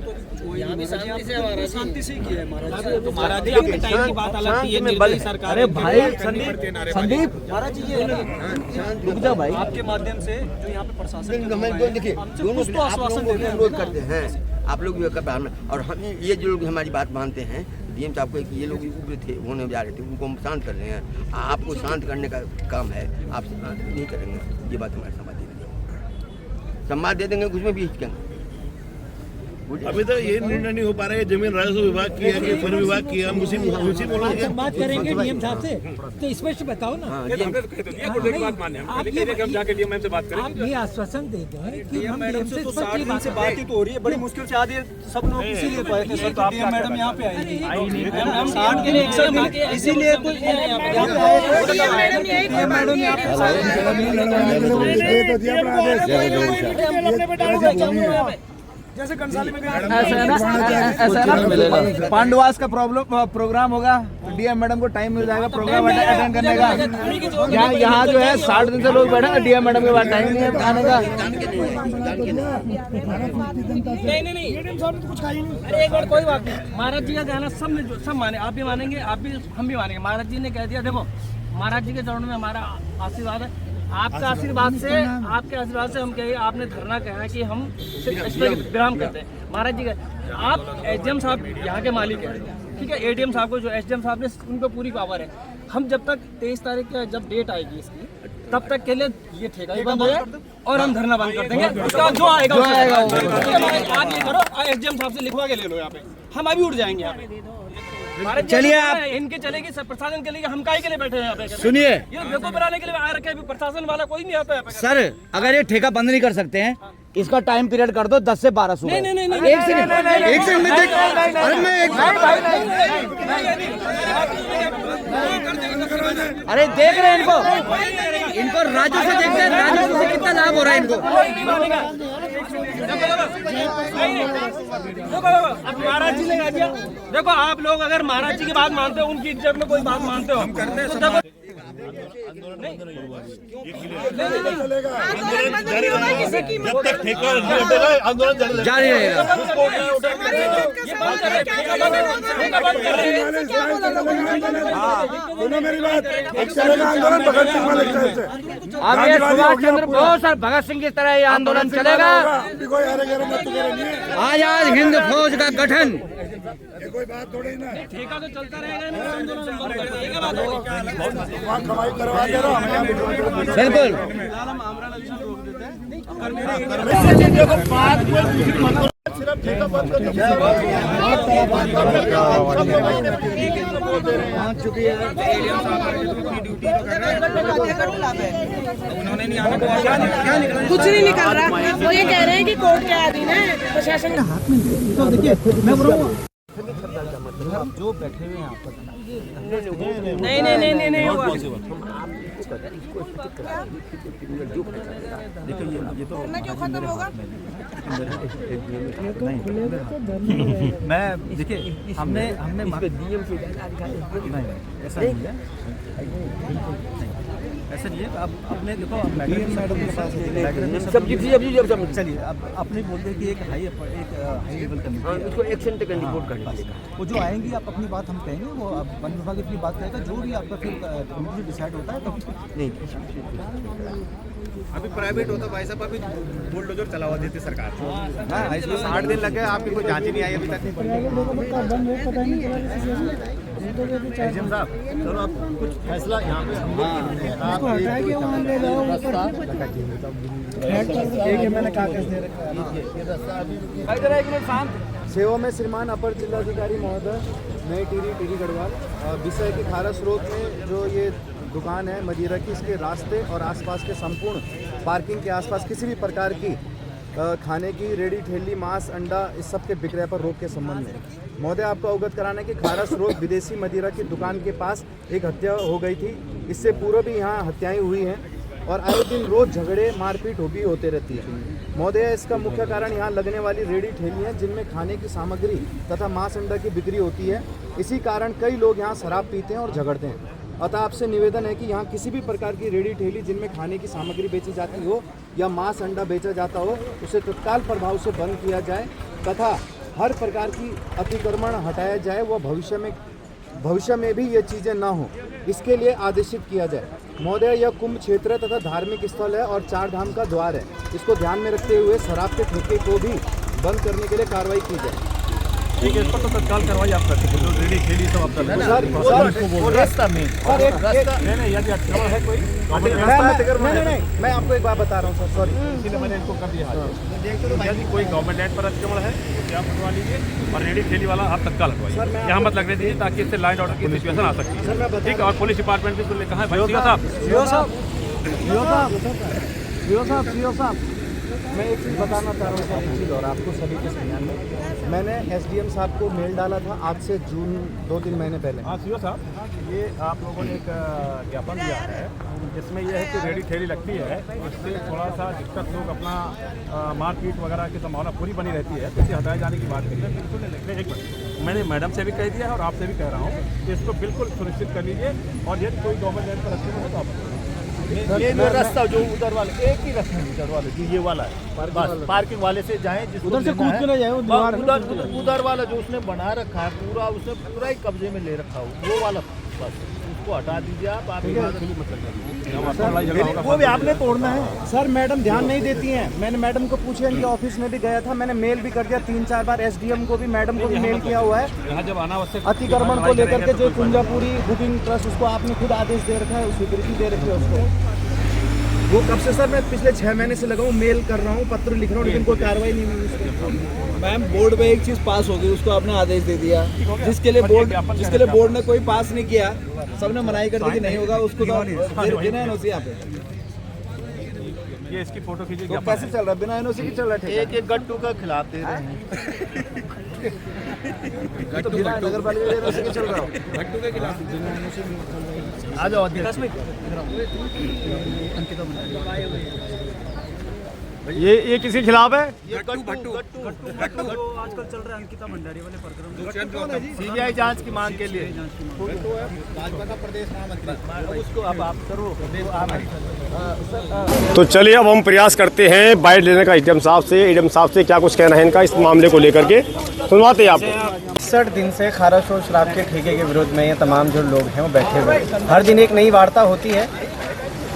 भी शांति से हमारा शांति से किया है महाराज। तो महाराज जी आपके टाइम की बात अलग थी, ये निर्दलीय सरकार। अरे भाई संदीप महाराज जी ये रुक जा भाई, आपके माध्यम से जो यहाँ पे प्रशासन देखिए दोनों तो आश्वासन अनुरोध करते हैं, आप लोग भी और हम ये जो लोग हमारी बात मानते हैं, डीएम साहब को ये लोग उग्र थे, होने जा रहे थे, उनको हम शांत कर रहे हैं। आपको शांत करने का काम है, आप नहीं करेंगे, ये बात हमारे समाज दे देंगे, सम्मान दे देंगे, कुछ में भी हिचकेंगे। अभी तो ये निर्णय नहीं हो पा रहा है, जमीन राजस्व विभाग की है कि वन विभाग की है, हम उसी बोलेंगे। बात करेंगे डीएम साहब से, तो स्पष्ट बताओ ना। आप ये आश्वासन देते हैं कि हम डीएम से 60 दिन से बात ही तो हो रही है, बड़ी मुश्किल से आधी सब लोग इसीलिए पाए थे सर, डीएम मैडम यहाँ पे आएगी, हम 60 दिन इसीलिए तो मैडम यहाँ पे जैसे कंसाली में ऐसा पांडवास का प्रोग्राम होगा तो डीएम मैडम को टाइम मिल जाएगा प्रोग्राम अटेंड करने का। यहाँ जो है 60 दिन से लोग बैठे हैं, डीएम मैडम के पास टाइम नहीं है आने का। नहीं कुछ खाई नहीं। अरे एक बार कोई बात नहीं, महाराज जी का कहना सब माने, आप भी मानेंगे, आप भी हम भी मानेंगे। महाराज जी ने कह दिया, देखो महाराज जी के चरणों में हमारा आशीर्वाद है, आपके आशीर्वाद से हम कहें, आपने धरना कहा है कि हम इस पर विराम करते हैं। महाराज जी का आप एसडीएम साहब यहाँ के मालिक हैं, ठीक है, एडीएम साहब को जो एसडीएम साहब ने उनको पूरी पावर है। हम जब तक 23 तारीख का जब डेट आएगी इसकी, तब तक के लिए ये ठेका ही बंद हो जाए और हम धरना बंद कर देंगे। उसका जो आएगा आप ये करो, एसडीएम साहब से लिखवा के ले लो यहाँ पे, हम अभी उठ जाएंगे यहाँ पे। चलिए आप इनके चलेगी सब, प्रशासन के लिए हम काहे के लिए बैठे हैं यहाँ पे? सुनिए, ये देखो बनाने के लिए आ रखे हैं, प्रशासन वाला कोई नहीं आता है सर। अगर ये ठेका बंद नहीं कर सकते हैं, इसका टाइम पीरियड कर दो 10 से 12 सुबह। नहीं एक सेकंड अरे देख रहे हैं इनको राजू से देखते हैं, राजू से कितना लाभ हो रहा है इनको। अब महाराज जी ने कहा दिया, देखो आप लोग अगर महाराज जी की बात मानते हो, उनकी इज्जत में कोई बात मानते हो, हम करते हैं जब तक ठेका आंदोलन जारी रहेगा। अब ये सुभाष चंद्र बोस और भगत सिंह की तरह ये आंदोलन चलेगा। आजाद हिंद फौज का गठन। कोई बात थोड़ी ना, ठेका तो चलता रहेगा ना, आंदोलन बिल्कुल। आप ठेका बंद कर कुछ नहीं निकल रहा। वो ये कह रहे हैं कि कोर्ट के अधीन है प्रशासन। तो देखिए मैं बोल रहा हूँ जो बैठे हुए हैं यहाँ पर नहीं ये तो क्यों खत्म होगा? मैं देखिए हमने ऐसा नहीं है ऐसा नहीं है। अब अपने देखो मैडम के पास चलिए अब अपने बोलते हैं कि एक हाई लेवल कमेटी उसको एक्शन टेकन रिपोर्ट करने के लिए वो जो आएंगी आप अपनी बात हम कहेंगे, वो अब वन विभाग अपनी बात करेगा, जो भी आपका फिर कमेटी डिसाइड होता है तो नहीं। अभी प्राइवेट होता भाई साहब, अभी बुलडोजर चला हुआ देती सरकार। हाँ, इसमें 60 दिन लगे, आपकी कोई जांच ही नहीं आई अभी तक। एसडीएम साहब चलो आप कुछ फैसला यहाँ पे सेवा में श्रीमान अपर जिलाधिकारी महोदय नई टीरी गढ़वाल। विषय की खारा स्रोत में जो ये दुकान है मदिरा की, इसके रास्ते और आसपास के संपूर्ण पार्किंग के आसपास किसी भी प्रकार की खाने की रेडी ठेली, मांस, अंडा इस सब के विक्रय पर रोक के संबंध में महोदय आपको अवगत कराना है कि खारा स्रोत विदेशी मदिरा की दुकान के पास एक हत्या हो गई थी। इससे पूर्व भी यहाँ हत्याएं हुई हैं और आए दिन रोज झगड़े मारपीट भी होते रहती है महोदय। इसका मुख्य कारण यहाँ लगने वाली रेडी ठेली है जिनमें खाने की सामग्री तथा मांस अंडा की बिक्री होती है। इसी कारण कई लोग यहाँ शराब पीते हैं और झगड़ते हैं। अतः आपसे निवेदन है कि यहाँ किसी भी प्रकार की रेडी ठेली जिनमें खाने की सामग्री बेची जाती हो या मांस अंडा बेचा जाता हो उसे तत्काल प्रभाव से बंद किया जाए तथा हर प्रकार की अतिक्रमण हटाया जाए, वह भविष्य में भी ये चीज़ें ना हो इसके लिए आदेशित किया जाए महोदय। यह कुंभ क्षेत्र तथा धार्मिक स्थल है और 4 धाम का द्वार है। इसको ध्यान में रखते हुए शराब के ठेके को भी बंद करने के लिए कार्रवाई की जाए। ठीक है, इस पर तो तत्काल कार्रवाई आप करते हैं, जो रेडी ठेली सब आप करते हैं। रास्ता में नहीं यदि अतिक्रमण है कोई नहीं, मैं आपको एक बात बता रहा हूँ सर, सॉरी, इसीलिए मैंने इनको कर दिया। यदि कोई गवर्नमेंट लैंड पर अतिक्रमण है तो आप हटवा लीजिए और रेडी ठेली वाला आप तत्काल हटवाइए, यहाँ मत लगने दीजिए ताकि इससे लाइन ऑर्डर की सिचुएशन आ सकती है। ठीक है, और पुलिस डिपार्टमेंट भी सुन कहा है भाई साहब मैं एक चीज़ बताना चाह रहा हूँ सर, एक चीज़ और आपको सभी के संज्ञान में। मैंने एसडीएम साहब को मेल डाला था आज से 2-3 महीने पहले। हाँ सीओ साहब, ये आप लोगों ने एक ज्ञापन दिया है जिसमें यह है कि रेडी ठेली लगती है, इससे थोड़ा सा दिक्कत, लोग अपना मारपीट वगैरह की संभावना पूरी बनी रहती है, तो इसे हटाए जाने की बात करी है। बिल्कुल नहीं, एक मिनट, मैंने मैडम से भी कह दिया है और आपसे भी कह रहा हूँ कि इसको बिल्कुल सुनिश्चित कर लीजिए और यदि कोई गवर्नमेंट लैंड पर अतिक्रमण हो तो आप ये जो रास्ता जो उधर वाले एक ही रास्ता उधर वाले जो ये वाला है, बस पार्किंग वाले से जाएं, उधर से कूद के ना जाए, उधर वाला जो उसने बना रखा है पूरा, उसने पूरा ही कब्जे में ले रखा हो वो वाला, बस उसको हटा दीजिए आप वो भी आपने तोड़ना है सर। मैडम ध्यान नहीं देती हैं, मैंने मैडम को पूछा, इनके ऑफिस में भी गया था, मैंने मेल भी कर दिया 3-4 बार, एसडीएम को भी, मैडम को भी मेल किया हुआ है। जब अनावश्यक अतिक्रमण को लेकर के जो कुंजापुरी बुकिंग ट्रस्ट, उसको आपने खुद आदेश दे रखा है, स्वीकृति दे रखी है उसको। वो कब से सर मैं पिछले 6 महीने से लगा हूँ, मेल कर रहा हूँ, पत्र लिख रहा हूँ, लेकिन कोई कार्रवाई नहीं हुई। मैम बोर्ड पे एक चीज पास हो गई, उसको आपने आदेश दे दिया, जिसके लिए बोर्ड ने कोई पास नहीं किया, सबने मनाही कर दी कि नहीं होगा, उसको तो बिना एनओसी यहाँ पे। ये इसकी फोटो खींचिए। तो कैसे चल रहा है, बिना एनओसी की चल रहा है? एक गट्टू का खिलाफ दे रहे हैं। तो बिना नगर पालिका के एनओसी के चल रहा हो, गट्टू के खिलाफ आ जाओ अध्यक्ष। ये किसके खिलाफ है? ये गट्टू आजकल चल रहा है अंकिता भंडारी वाले प्रकरण, सीबीआई जांच की मांग के लिए। भाजपा का प्रदेश महामंत्री उसको अब आप करो। तो चलिए अब हम प्रयास करते हैं बाइट लेने का एडीएम साहब से क्या कुछ कहना है इनका इस मामले को लेकर के, सुनवाते हैं आपको। 60 दिन से खारा शोर शराब के ठेके के विरोध में ये तमाम जो लोग हैं वो बैठे हुए हैं। हर दिन एक नई वार्ता होती है,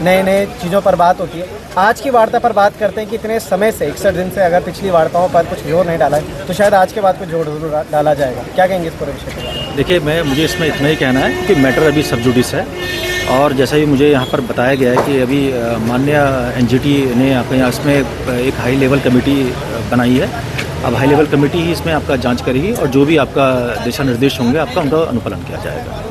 नए चीज़ों पर बात होती है। आज की वार्ता पर बात करते हैं कि इतने समय से 61 दिन से अगर पिछली वार्ताओं पर कुछ जोर नहीं डाला है तो शायद आज के बाद कुछ जोर जरूर डाला जाएगा। क्या कहेंगे इस पूरे विषय पर? देखिए मुझे इसमें इतना ही कहना है कि मैटर अभी सब जुडिस है और जैसा ही मुझे यहाँ पर बताया गया है कि अभी माननीय एनजीटी ने अपने इसमें एक हाई लेवल कमेटी बनाई है अब हाई लेवल कमेटी ही इसमें आपका जांच करेगी और जो भी आपका दिशा निर्देश होंगे आपका उनका अनुपालन किया जाएगा।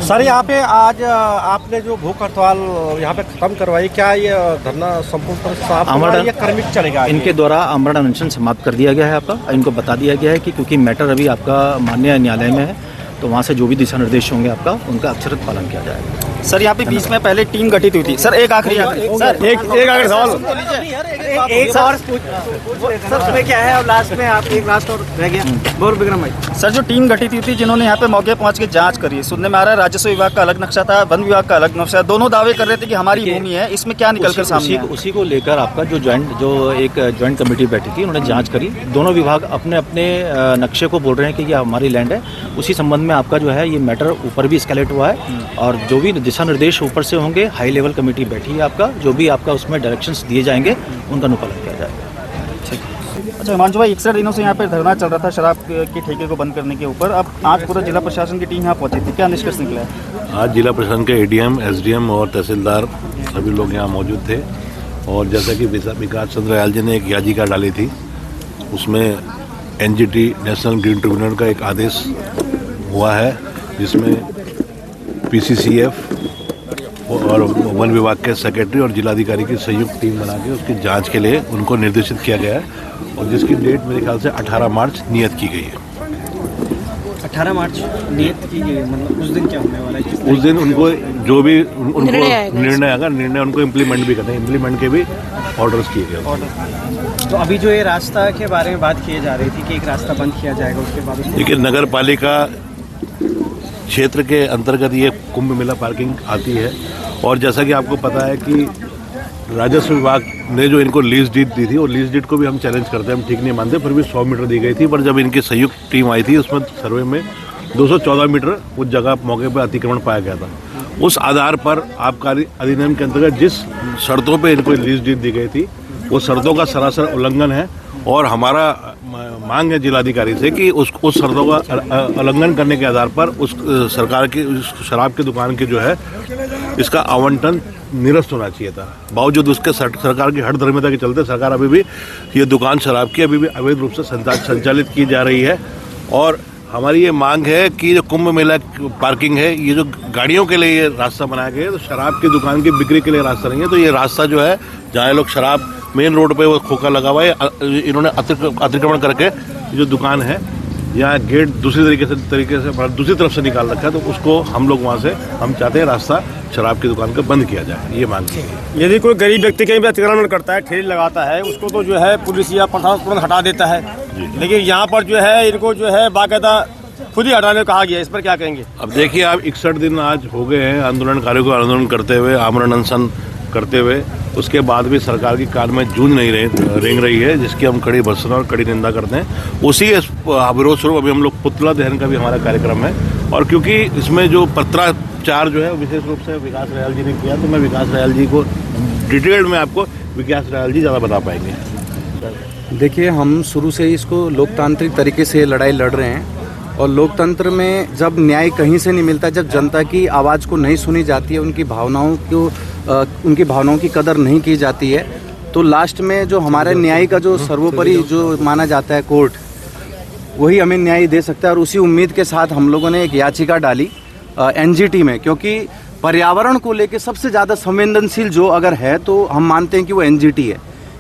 सर यहाँ पे आज आपने जो भूख हड़ताल यहाँ पे खत्म करवाई, क्या ये धरना संपूर्ण तरह से समाप्त हुआ या क्रमिक चलेगा? इनके द्वारा आमरण अनशन समाप्त कर दिया गया है आपका। इनको बता दिया गया है कि क्योंकि मैटर अभी आपका माननीय न्यायालय में है तो वहाँ से जो भी दिशा निर्देश होंगे आपका उनका अक्षरशः पालन किया जाएगा। सर यहाँ पे बीच में पहले टीम गठित हुई थी। सर एक आखिरी सर एक आखिरी सवाल एक और सर उसमें क्या है, और लास्ट में आप एक लास्ट और रह गया बोल विक्रम भाई। सर जो टीम गठित हुई थी जिन्होंने यहाँ पे मौके पहुँच के जांच करी, सुनने में आ रहा है राजस्व विभाग का अलग नक्शा था, वन विभाग का अलग नक्शा, दोनों दावे कर रहे थे कि हमारी भूमि है, इसमें क्या निकल कर सामने? उसी को लेकर आपका जो एक ज्वाइंट कमेटी बैठी थी उन्होंने जाँच करी। दोनों विभाग अपने अपने नक्शे को बोल रहे हैं कि ये हमारी लैंड है। उसी संबंध में आपका जो है ये मैटर ऊपर भी एस्केलेट हुआ है और जो भी दिशा निर्देश ऊपर से होंगे, हाई लेवल कमेटी बैठी है आपका, जो भी आपका उसमें डायरेक्शंस दिए जाएंगे उनका अनुपालन किया जाएगा। अच्छा हिमांशु भाई, 61 दिनों से यहाँ पे धरना चल रहा था शराब के ठेके को बंद करने के ऊपर, अब आज पूरा जिला प्रशासन की टीम यहाँ पहुंची थी, क्या निष्कर्ष निकला है? आज जिला प्रशासन के एडीएम, एसडीएम और तहसीलदार सभी लोग यहाँ मौजूद थे और जैसा कि विकास चंद्र दयाल जी ने एक याचिका डाली थी, उसमें एनजीटी नेशनल ग्रीन ट्रिब्यूनल का एक आदेश हुआ है जिसमें पीसीसीएफ और वन विभाग के सेक्रेटरी और जिलाधिकारी की संयुक्त टीम बना के उसकी जांच के लिए उनको निर्देशित किया गया है और जिसकी डेट मेरे ख्याल से 18 मार्च नियत की गई है। 18 मार्च नियत की गई, मतलब उस दिन क्या होने वाला है? उस दिन उनको जो भी उनको निर्णय आएगा, निर्णय उनको इम्प्लीमेंट भी करना है, इम्प्लीमेंट के भी ऑर्डर्स किए गए। तो अभी जो ये रास्ता के बारे में बात की जा रही थी कि एक रास्ता बंद किया जाएगा, उसके बाद देखिए नगर पालिका क्षेत्र के अंतर्गत ये कुंभ मेला पार्किंग आती है और जैसा कि आपको पता है कि राजस्व विभाग ने जो इनको लीज डीड दी थी और लीज डीड को भी हम चैलेंज करते हैं, हम ठीक नहीं मानते, फिर भी 100 मीटर दी गई थी। पर जब इनकी संयुक्त टीम आई थी उसमें सर्वे में 214 मीटर उस जगह मौके पर अतिक्रमण पाया गया था। उस आधार पर आबकारी अधिनियम के अंतर्गत जिस शर्तों पर इनको लीज डीड दी गई थी वो शर्तों का सरासर उल्लंघन है और हमारा मांग है जिलाधिकारी से कि उस शर्तों का उल्लंघन करने के आधार पर उस सरकार की शराब की दुकान की जो है इसका आवंटन निरस्त होना चाहिए था। बावजूद उसके सरकार की हठधर्मिता के चलते सरकार अभी भी ये दुकान शराब की अभी भी अवैध रूप से संचालित की जा रही है और हमारी ये मांग है कि जो कुंभ मेला पार्किंग है, ये जो गाड़ियों के लिए ये रास्ता बनाया गया है तो शराब की दुकान की बिक्री के लिए रास्ता नहीं है। तो ये रास्ता जो है जहाँ लोग शराब मेन रोड पे वो खोखा लगा हुआ है, इन्होंने अतिक्रमण करके जो दुकान है यहाँ गेट दूसरी तरीके से दूसरी तरफ से निकाल रखा है, तो उसको हम लोग वहाँ से हम चाहते हैं रास्ता शराब की दुकान का बंद किया जाए, ये मांग है। यदि कोई गरीब व्यक्ति कहीं भी अतिक्रमण करता है, ठेली लगाता है, उसको तो जो है पुलिस या प्रशासन तुरंत हटा देता है, लेकिन यहाँ पर जो है इनको जो है बाकायदा खुद ही हटाने को कहा गया, इस पर क्या कहेंगे? अब देखिए आप 61 दिन आज हो गए हैं आंदोलनकारियों को आंदोलन करते हुए, आमरण अनशन करते हुए, उसके बाद भी सरकार की कान में जूं नहीं रेंग रही है, जिसकी हम कड़ी भर्त्सना और कड़ी निंदा करते हैं। उसी विरोध स्वरूप अभी हम लोग पुतला दहन का भी हमारा कार्यक्रम है और क्योंकि इसमें जो पत्राचार जो है विशेष रूप से विकास दयाल जी ने किया, तो मैं विकास दयाल जी को डिटेल में आपको विकास दयाल जी ज़्यादा बता पाएंगे। देखिए हम शुरू से ही इसको लोकतांत्रिक तरीके से लड़ाई लड़ रहे हैं और लोकतंत्र में जब न्याय कहीं से नहीं मिलता, जब जनता की आवाज़ को नहीं सुनी जाती है, उनकी भावनाओं की कदर नहीं की जाती है, तो लास्ट में जो हमारे न्याय का जो सर्वोपरि जो माना जाता है कोर्ट, वही हमें न्याय दे सकता है। और उसी उम्मीद के साथ हम लोगों ने एक याचिका डाली एनजीटी में, क्योंकि पर्यावरण को लेकर सबसे ज़्यादा संवेदनशील जो अगर है तो हम मानते हैं कि वो एनजीटी है।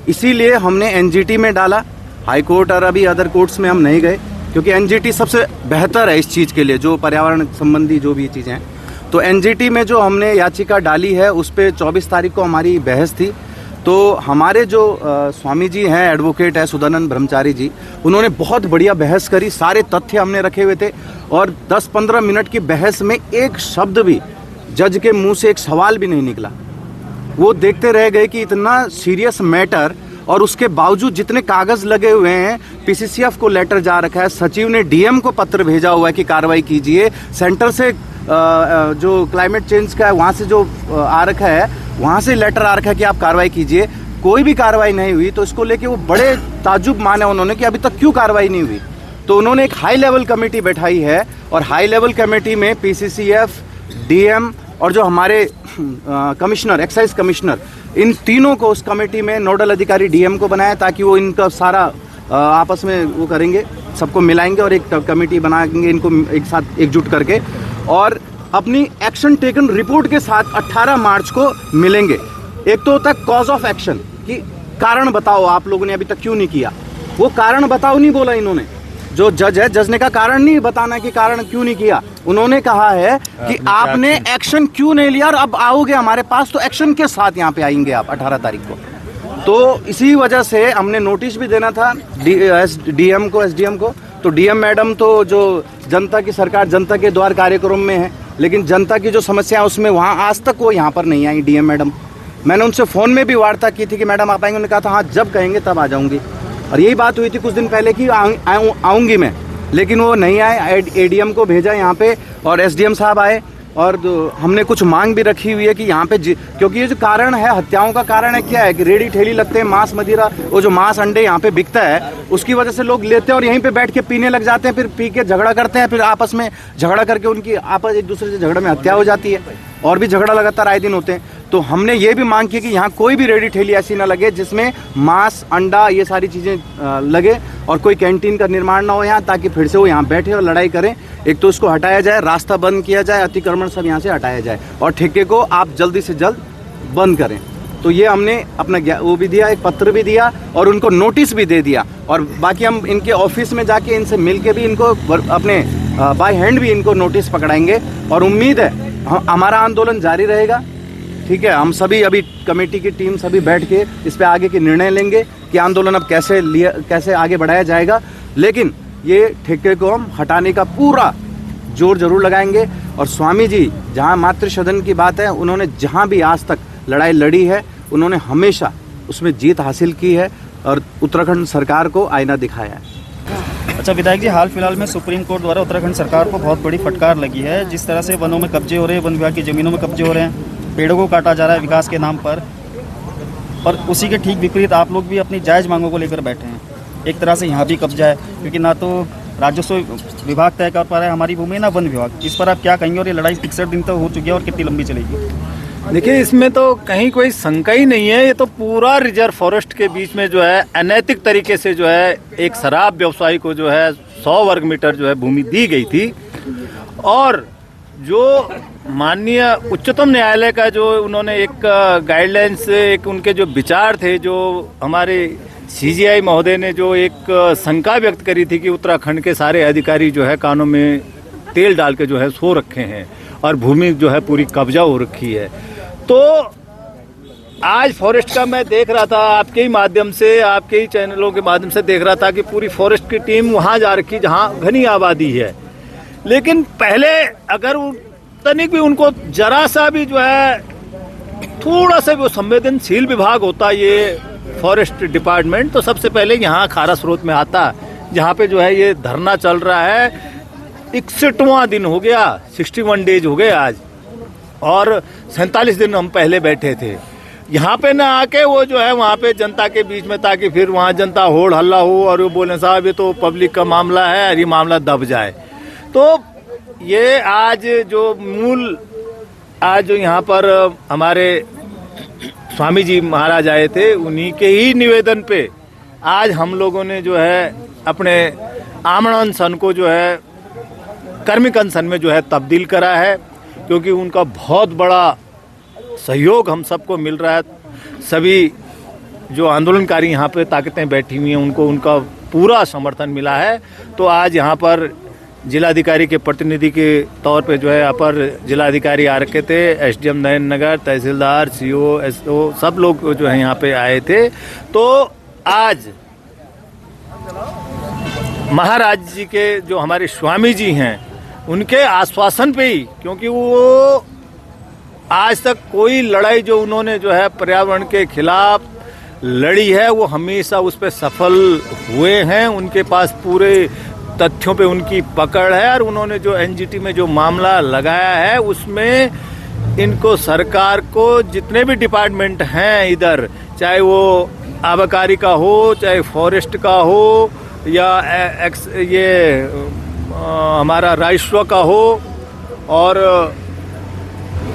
इसीलिए हमने एनजीटी में डाला, हाई कोर्ट और अभी अदर कोर्ट्स में हम नहीं गए, क्योंकि एनजीटी सबसे बेहतर है इस चीज़ के लिए, जो पर्यावरण संबंधी जो भी चीज़ें हैं। तो एनजीटी में जो हमने याचिका डाली है उस पर 24 तारीख को हमारी बहस थी। तो हमारे जो स्वामी जी हैं, एडवोकेट है सुधानंद ब्रह्मचारी जी, उन्होंने बहुत बढ़िया बहस करी, सारे तथ्य हमने रखे हुए थे और 10-15 मिनट की बहस में एक शब्द भी जज के मुंह से एक सवाल भी नहीं निकला। वो देखते रह गए कि इतना सीरियस मैटर और उसके बावजूद जितने कागज़ लगे हुए हैं, पीसीसीएफ को लेटर जा रखा है, सचिव ने डीएम को पत्र भेजा हुआ है कि कार्रवाई कीजिए, सेंटर से जो क्लाइमेट चेंज का है वहाँ से जो आ रखा है वहाँ से लेटर आ रखा है कि आप कार्रवाई कीजिए, कोई भी कार्रवाई नहीं हुई। तो इसको लेके वो बड़े ताज्जुब माने उन्होंने कि अभी तक क्यों कार्रवाई नहीं हुई। तो उन्होंने एक हाई लेवल कमेटी बैठाई है और हाई लेवल कमेटी में पीसीसीएफ, डीएम और जो हमारे कमिश्नर, एक्साइज कमिश्नर, इन तीनों को उस कमेटी में नोडल अधिकारी डीएम को बनाया ताकि वो इनका सारा आपस में वो करेंगे, सबको मिलाएंगे और एक कमेटी बनाएंगे इनको एक साथ एकजुट करके, और अपनी एक्शन टेकन रिपोर्ट के साथ 18 मार्च को मिलेंगे। एक तो होता है कॉज ऑफ एक्शन, कि कारण बताओ आप लोगों ने अभी तक क्यों नहीं किया, वो कारण बताओ नहीं बोला इन्होंने। जो जज है, जज ने कहा कारण नहीं बताना कि कारण क्यों नहीं किया, उन्होंने कहा है कि आपने एक्शन क्यों नहीं लिया और अब आओगे हमारे पास तो एक्शन के साथ यहाँ पे आएंगे आप 18 तारीख को। तो इसी वजह से हमने नोटिस भी देना था डीएम को, एसडीएम को। तो डीएम मैडम तो जो जनता की सरकार, जनता के द्वार कार्यक्रम में है, लेकिन जनता की जो समस्या है उसमें वहाँ आज तक वो यहाँ पर नहीं आई डीएम मैडम। मैंने उनसे फ़ोन में भी वार्ता की थी कि मैडम आप आएंगे, उन्होंने कहा था हाँ जब कहेंगे तब आ जाऊँगी, और यही बात हुई थी कुछ दिन पहले कि आऊँगी मैं, लेकिन वो नहीं आए। एडीएम को भेजा यहाँ पे और एसडीएम साहब आए, और हमने कुछ मांग भी रखी हुई है कि यहाँ पे क्योंकि ये जो कारण है हत्याओं का कारण है क्या है कि रेडी ठेली लगते हैं, मांस मदिरा, वो जो मांस अंडे यहाँ पे बिकता है उसकी वजह से लोग लेते हैं और यहीं पे बैठ के पीने लग जाते हैं, फिर पी के झगड़ा करते हैं, फिर आपस में झगड़ा करके उनकी आपस एक दूसरे से झगड़े में हत्या हो जाती है, और भी झगड़ा लगातार आए दिन होते हैं। तो हमने ये भी मांग की कि यहाँ कोई भी रेडी ठेली ऐसी ना लगे जिसमें मांस अंडा ये सारी चीज़ें लगे, और कोई कैंटीन का निर्माण ना हो यहाँ, ताकि फिर से वो यहाँ बैठे और लड़ाई करें। एक तो उसको हटाया जाए, रास्ता बंद किया जाए, अतिक्रमण सब यहाँ से हटाया जाए, और ठेके को आप जल्दी से जल्द बंद करें। तो ये हमने अपना वो भी दिया, एक पत्र भी दिया और उनको नोटिस भी दे दिया, और बाकी हम इनके ऑफिस में जाके इनसे मिल के भी इनको अपने बाय हैंड भी इनको नोटिस पकड़ाएंगे, और उम्मीद है हमारा आंदोलन जारी रहेगा। ठीक है, हम सभी अभी कमेटी की टीम सभी बैठ के इस पे आगे के निर्णय लेंगे कि आंदोलन अब कैसे आगे बढ़ाया जाएगा, लेकिन ये ठेके को हम हटाने का पूरा जोर जरूर लगाएंगे। और स्वामी जी जहाँ मातृ सदन की बात है, उन्होंने जहाँ भी आज तक लड़ाई लड़ी है उन्होंने हमेशा उसमें जीत हासिल की है और उत्तराखंड सरकार को आईना दिखाया है। अच्छा विधायक जी, हाल फिलहाल में सुप्रीम कोर्ट द्वारा उत्तराखंड सरकार को बहुत बड़ी फटकार लगी है। जिस तरह से वनों में कब्जे हो रहे हैं, वन विभाग की ज़मीनों में कब्जे हो रहे हैं, पेड़ों को काटा जा रहा है विकास के नाम पर, और उसी के ठीक विपरीत आप लोग भी अपनी जायज़ मांगों को लेकर बैठे हैं। एक तरह से यहाँ भी कब्जा है, क्योंकि ना तो राजस्व विभाग तय कर पा रहा है हमारी भूमि, ना वन विभाग। इस पर आप क्या कहेंगे, और ये लड़ाई 61 दिन तक हो चुकी है और कितनी लंबी चलेगी? देखिए, इसमें तो कहीं कोई शंका ही नहीं है। ये तो पूरा रिजर्व फॉरेस्ट के बीच में जो है अनैतिक तरीके से जो है एक शराब व्यवसायी को जो है 100 वर्ग मीटर जो है भूमि दी गई थी, और जो माननीय उच्चतम न्यायालय का जो उन्होंने एक गाइडलाइंस, एक उनके जो विचार थे, जो हमारे सीजीआई महोदय ने जो एक शंका व्यक्त करी थी कि उत्तराखंड के सारे अधिकारी जो है कानों में तेल डाल के जो है सो रखे हैं और भूमि जो है पूरी कब्जा हो रखी है। तो आज फॉरेस्ट का मैं देख रहा था, आपके ही माध्यम से, आपके ही चैनलों के माध्यम से देख रहा था कि पूरी फॉरेस्ट की टीम वहाँ जा रखी जहाँ घनी आबादी है। लेकिन पहले अगर तनिक भी उनको जरा सा भी जो है थोड़ा सा वो संवेदनशील विभाग होता ये फॉरेस्ट डिपार्टमेंट, तो सबसे पहले यहाँ खारा स्रोत में आता, जहाँ पे जो है ये धरना चल रहा है। 61वां दिन हो गया, 61 डेज हो गए आज, और 47 दिन हम पहले बैठे थे यहाँ पे ना आके वो जो है वहाँ पे जनता के बीच में, ताकि फिर वहाँ जनता होड़ हल्ला हो और वो बोले साहब ये तो पब्लिक का मामला है और ये मामला दब जाए। तो ये आज जो यहाँ पर हमारे स्वामी जी महाराज आए थे, उन्हीं के ही निवेदन पे आज हम लोगों ने जो है अपने आमरण अनशन को जो है कर्मिक अनशन में जो है तब्दील करा है, क्योंकि उनका बहुत बड़ा सहयोग हम सबको मिल रहा है। सभी जो आंदोलनकारी यहाँ पे ताकतें बैठी हुई हैं उनको उनका पूरा समर्थन मिला है। तो आज यहाँ पर जिलाधिकारी के प्रतिनिधि के तौर पे जो है अपर जिलाधिकारी आ रखे थे, एसडीएम नयन नगर, तहसीलदार, सीओ, एसओ सब लोग जो है यहाँ पे आए थे। तो आज महाराज जी के जो हमारे स्वामी जी हैं उनके आश्वासन पे ही, क्योंकि वो आज तक कोई लड़ाई जो उन्होंने जो है पर्यावरण के खिलाफ लड़ी है वो हमेशा उस पर सफल हुए हैं। उनके पास पूरे तथ्यों पे उनकी पकड़ है, और उन्होंने जो एनजीटी में जो मामला लगाया है उसमें इनको सरकार को जितने भी डिपार्टमेंट हैं इधर, चाहे वो आबकारी का हो, चाहे फॉरेस्ट का हो, या ये हमारा राजस्व का हो, और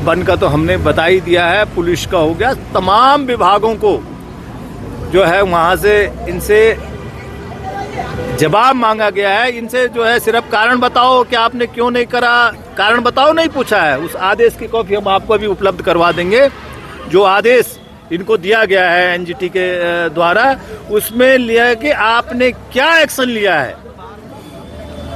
वन का तो हमने बता ही दिया है, पुलिस का हो गया, तमाम विभागों को जो है वहाँ से इनसे जवाब मांगा गया है। इनसे जो है सिर्फ कारण बताओ कि आपने क्यों नहीं करा, कारण बताओ नहीं पूछा है। उस आदेश की कॉपी हम आपको भी उपलब्ध करवा देंगे। जो आदेश इनको दिया गया है एनजीटी के द्वारा, उसमें लिया है कि आपने क्या एक्शन लिया है,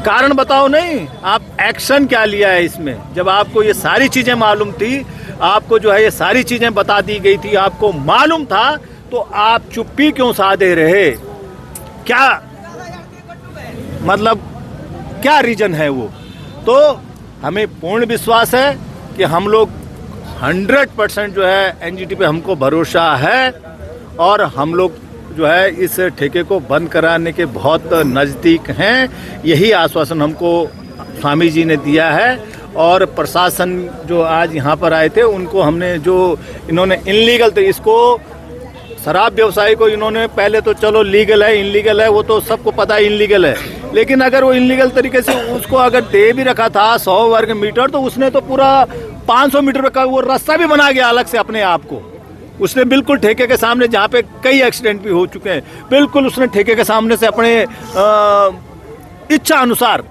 कारण बताओ नहीं, आप एक्शन क्या लिया है इसमें। जब आपको ये सारी चीजें मालूम थी, आपको जो है ये सारी चीजें बता दी गई थी, आपको मालूम था, तो आप चुप्पी क्यों साधे रहे? क्या मतलब क्या रीजन है वो? तो हमें पूर्ण विश्वास है कि हम लोग 100% जो है एनजीटी पे हमको भरोसा है और हम लोग जो है इस ठेके को बंद कराने के बहुत नज़दीक हैं। यही आश्वासन हमको स्वामी जी ने दिया है और प्रशासन जो आज यहाँ पर आए थे उनको हमने जो इन्होंने इनलीगल थे, इसको शराब व्यवसायी को इन्होंने पहले तो चलो लीगल है इनलीगल है वो तो सबको पता है इनलीगल है, लेकिन अगर वो इनलीगल तरीके से उसको अगर दे भी रखा था 100 वर्ग मीटर, तो उसने तो पूरा 500 मीटर का वो रास्ता भी बना गया अलग से अपने आप को। उसने बिल्कुल ठेके के सामने, जहाँ पे कई एक्सीडेंट भी हो चुके हैं, बिल्कुल उसने ठेके के सामने से अपने इच्छा अनुसार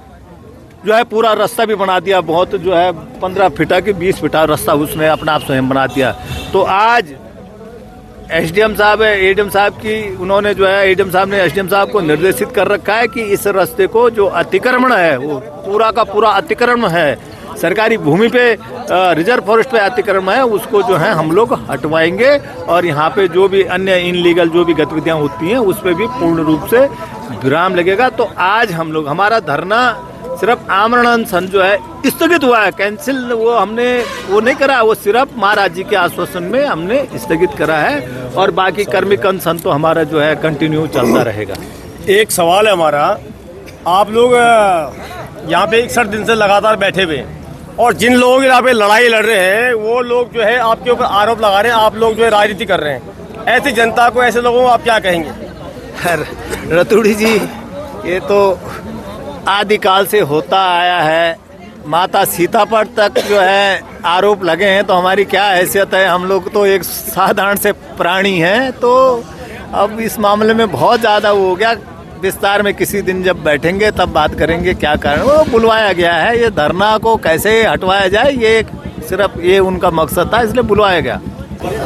जो है पूरा रास्ता भी बना दिया। बहुत जो है 15 फीटा की 20 फीटा रास्ता उसने अपना आप स्वयं बना दिया। तो आज एसडीएम साहब है, एडीएम साहब की उन्होंने जो है एडीएम साहब ने एसडीएम साहब को निर्देशित कर रखा है कि इस रास्ते को जो अतिक्रमण है वो पूरा का पूरा अतिक्रमण है, सरकारी भूमि पे रिजर्व फॉरेस्ट पे अतिक्रमण है, उसको जो है हम लोग हटवाएंगे और यहाँ पे जो भी अन्य इनलीगल जो भी गतिविधियाँ होती हैं उस पर भी पूर्ण रूप से विराम लगेगा। तो आज हम लोग, हमारा धरना सिर्फ आमरण अनशन जो है स्थगित हुआ है, कैंसिल वो हमने वो नहीं करा, वो सिर्फ महाराज जी के आश्वासन में हमने स्थगित करा है और बाकी कर्मिक अनशन तो हमारा जो है कंटिन्यू चलता रहेगा। एक सवाल है हमारा, आप लोग यहाँ पे 61 दिन से लगातार बैठे हुए और जिन लोगों के यहाँ पे लड़ाई लड़ रहे हैं वो लोग जो है आपके ऊपर आरोप लगा रहे हैं, आप लोग जो है राजनीति कर रहे हैं, ऐसी जनता को, ऐसे लोगों को आप क्या कहेंगे? रतूड़ी जी, ये तो आदिकाल से होता आया है, माता सीता पर तक जो है आरोप लगे हैं, तो हमारी क्या हैसियत है? हम लोग तो एक साधारण से प्राणी हैं। तो अब इस मामले में बहुत ज़्यादा वो हो गया, विस्तार में किसी दिन जब बैठेंगे तब बात करेंगे क्या कारण वो बुलवाया गया है। ये धरना को कैसे हटवाया जाए, ये सिर्फ ये उनका मकसद था, इसलिए बुलवाया गया।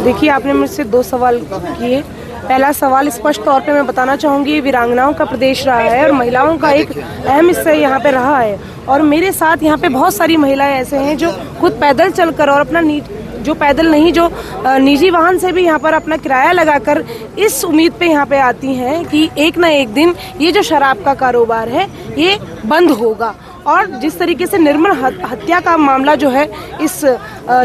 देखिए, आपने मुझसे 2 सवाल किए। पहला सवाल स्पष्ट तौर पे मैं बताना चाहूँगी, वीरांगनाओं का प्रदेश रहा है और महिलाओं का एक अहम हिस्सा यहाँ पे रहा है और मेरे साथ यहाँ पे बहुत सारी महिलाएं ऐसे हैं जो खुद पैदल चलकर और अपना जो पैदल नहीं, जो निजी वाहन से भी यहाँ पर अपना किराया लगाकर इस उम्मीद पे यहाँ पे आती हैं कि एक ना एक दिन ये जो शराब का कारोबार है ये बंद होगा। और जिस तरीके से निर्मल हत्या का मामला जो है इस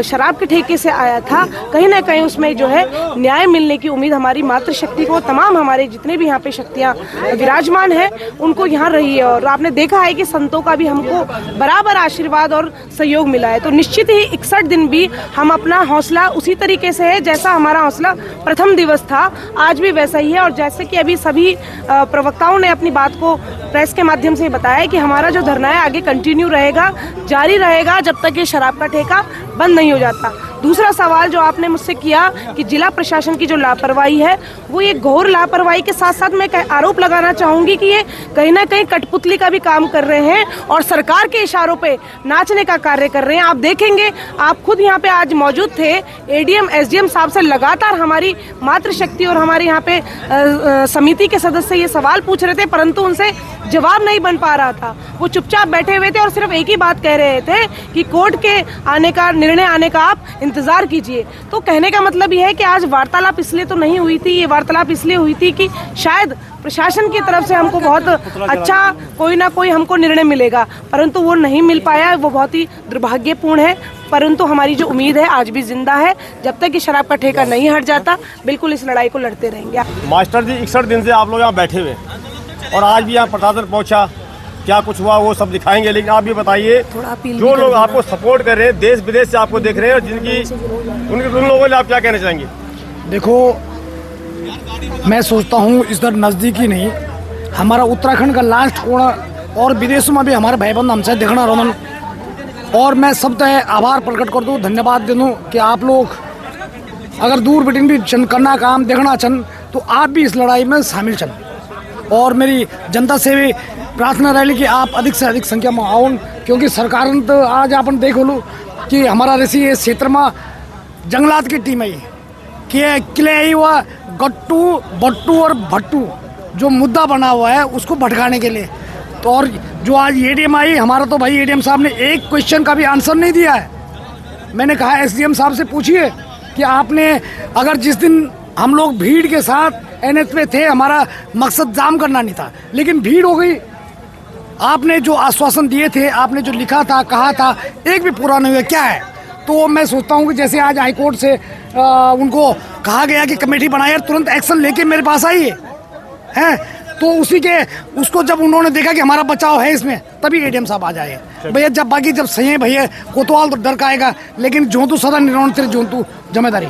शराब के ठेके से आया था, कहीं ना कहीं उसमें जो है न्याय मिलने की उम्मीद हमारी मातृशक्ति को, तमाम हमारे जितने भी यहाँ पे शक्तियाँ विराजमान हैं उनको यहाँ रही है। और आपने देखा है कि संतों का भी हमको बराबर आशीर्वाद और सहयोग मिला है। तो निश्चित ही 61 दिन भी हम अपना हौसला उसी तरीके से है जैसा हमारा हौसला प्रथम दिवस था, आज भी वैसा ही है। और जैसे कि अभी सभी प्रवक्ताओं ने अपनी बात को प्रेस के माध्यम से बताया कि हमारा जो धरना है आगे कंटिन्यू रहेगा, जारी रहेगा जब तक ये शराब का ठेका बंद नहीं हो जाता। दूसरा सवाल जो आपने मुझसे किया कि जिला प्रशासन की जो लापरवाही है वो ये घोर लापरवाही के साथ साथ मैं आरोप लगाना चाहूंगी कि ये कहीं ना कहीं कठपुतली का भी काम कर रहे हैं और सरकार के इशारों पे नाचने का कार्य कर रहे हैं। आप देखेंगे, आप खुद यहाँ पे आज मौजूद थे, एडीएम एसडीएम साहब से लगातार हमारी मातृशक्ति और हमारे यहाँ पे समिति के सदस्य ये सवाल पूछ रहे थे, परंतु उनसे जवाब नहीं बन पा रहा था। वो चुपचाप बैठे हुए थे और सिर्फ एक ही बात कह रहे थे कि कोर्ट के आने का, निर्णय आने का आप इंतजार कीजिए। तो कहने का मतलब यह है कि आज वार्तालाप इसलिए तो नहीं हुई थी, ये वार्तालाप इसलिए हुई थी कि शायद प्रशासन की तरफ से हमको बहुत अच्छा कोई ना कोई हमको निर्णय मिलेगा, परंतु वो नहीं मिल पाया। वो बहुत ही दुर्भाग्यपूर्ण है, परंतु हमारी जो उम्मीद है आज भी जिंदा है। जब तक ये शराब का ठेका नहीं हट जाता, बिल्कुल इस लड़ाई को लड़ते रहेंगे। मास्टर जी, 61 दिन से आप लोग यहाँ बैठे हुए और आज भी यहाँ प्रशासन पहुँचा, क्या कुछ हुआ वो सब दिखाएंगे, लेकिन आप ये बताइए जो लोग आपको सपोर्ट कर रहे हैं, देश विदेश से आपको देख रहे हैं और जिनकी उन लोगों ने आप क्या कहना चाहेंगे? देखो, मैं सोचता हूँ इधर नज़दीकी नहीं, हमारा उत्तराखंड का लास्ट कोना और विदेशों में भी हमारे भाई बंद हमसे देखना रोमन, और मैं सबसे आभार प्रकट कर दूँ, धन्यवाद दे दूँ कि आप लोग अगर दूर बिटिन भी करना काम देखना चन तो आप भी इस लड़ाई में शामिल चल। और मेरी जनता से भी प्रार्थना रहेगी कि आप अधिक से अधिक संख्या में आओ, क्योंकि सरकार ने तो आज अपन देख लो कि हमारा ऋषि इस क्षेत्र में जंगलात की टीम है कि किले हुआ गट्टू बट्टू और भट्टू जो मुद्दा बना हुआ है उसको भटकाने के लिए। तो और जो आज एडीएम आई, हमारा तो भाई एडीएम साहब ने एक क्वेश्चन का भी आंसर नहीं दिया है। मैंने कहा एसडीएम साहब से पूछिए कि आपने अगर जिस दिन हम लोग भीड़ के साथ एनएच पे थे, हमारा मकसद जाम करना नहीं था, लेकिन भीड़ हो गई। आपने जो आश्वासन दिए थे, आपने जो लिखा था, कहा था, एक भी पूरा नहीं हुआ। क्या है? तो मैं सोचता हूँ कि जैसे आज हाईकोर्ट से उनको कहा गया कि कमेटी बनाए, तुरंत एक्शन लेके मेरे पास आई है, तो उसी के उसको जब उन्होंने देखा कि हमारा बचाव है इसमें, तभी एडीएम साहब आ जाए भैया। जब बाकी जब सही है भैया, कोतवाल तो डर का आएगा, लेकिन जोंतु सदा निरंतर जोंतु जिम्मेदारी।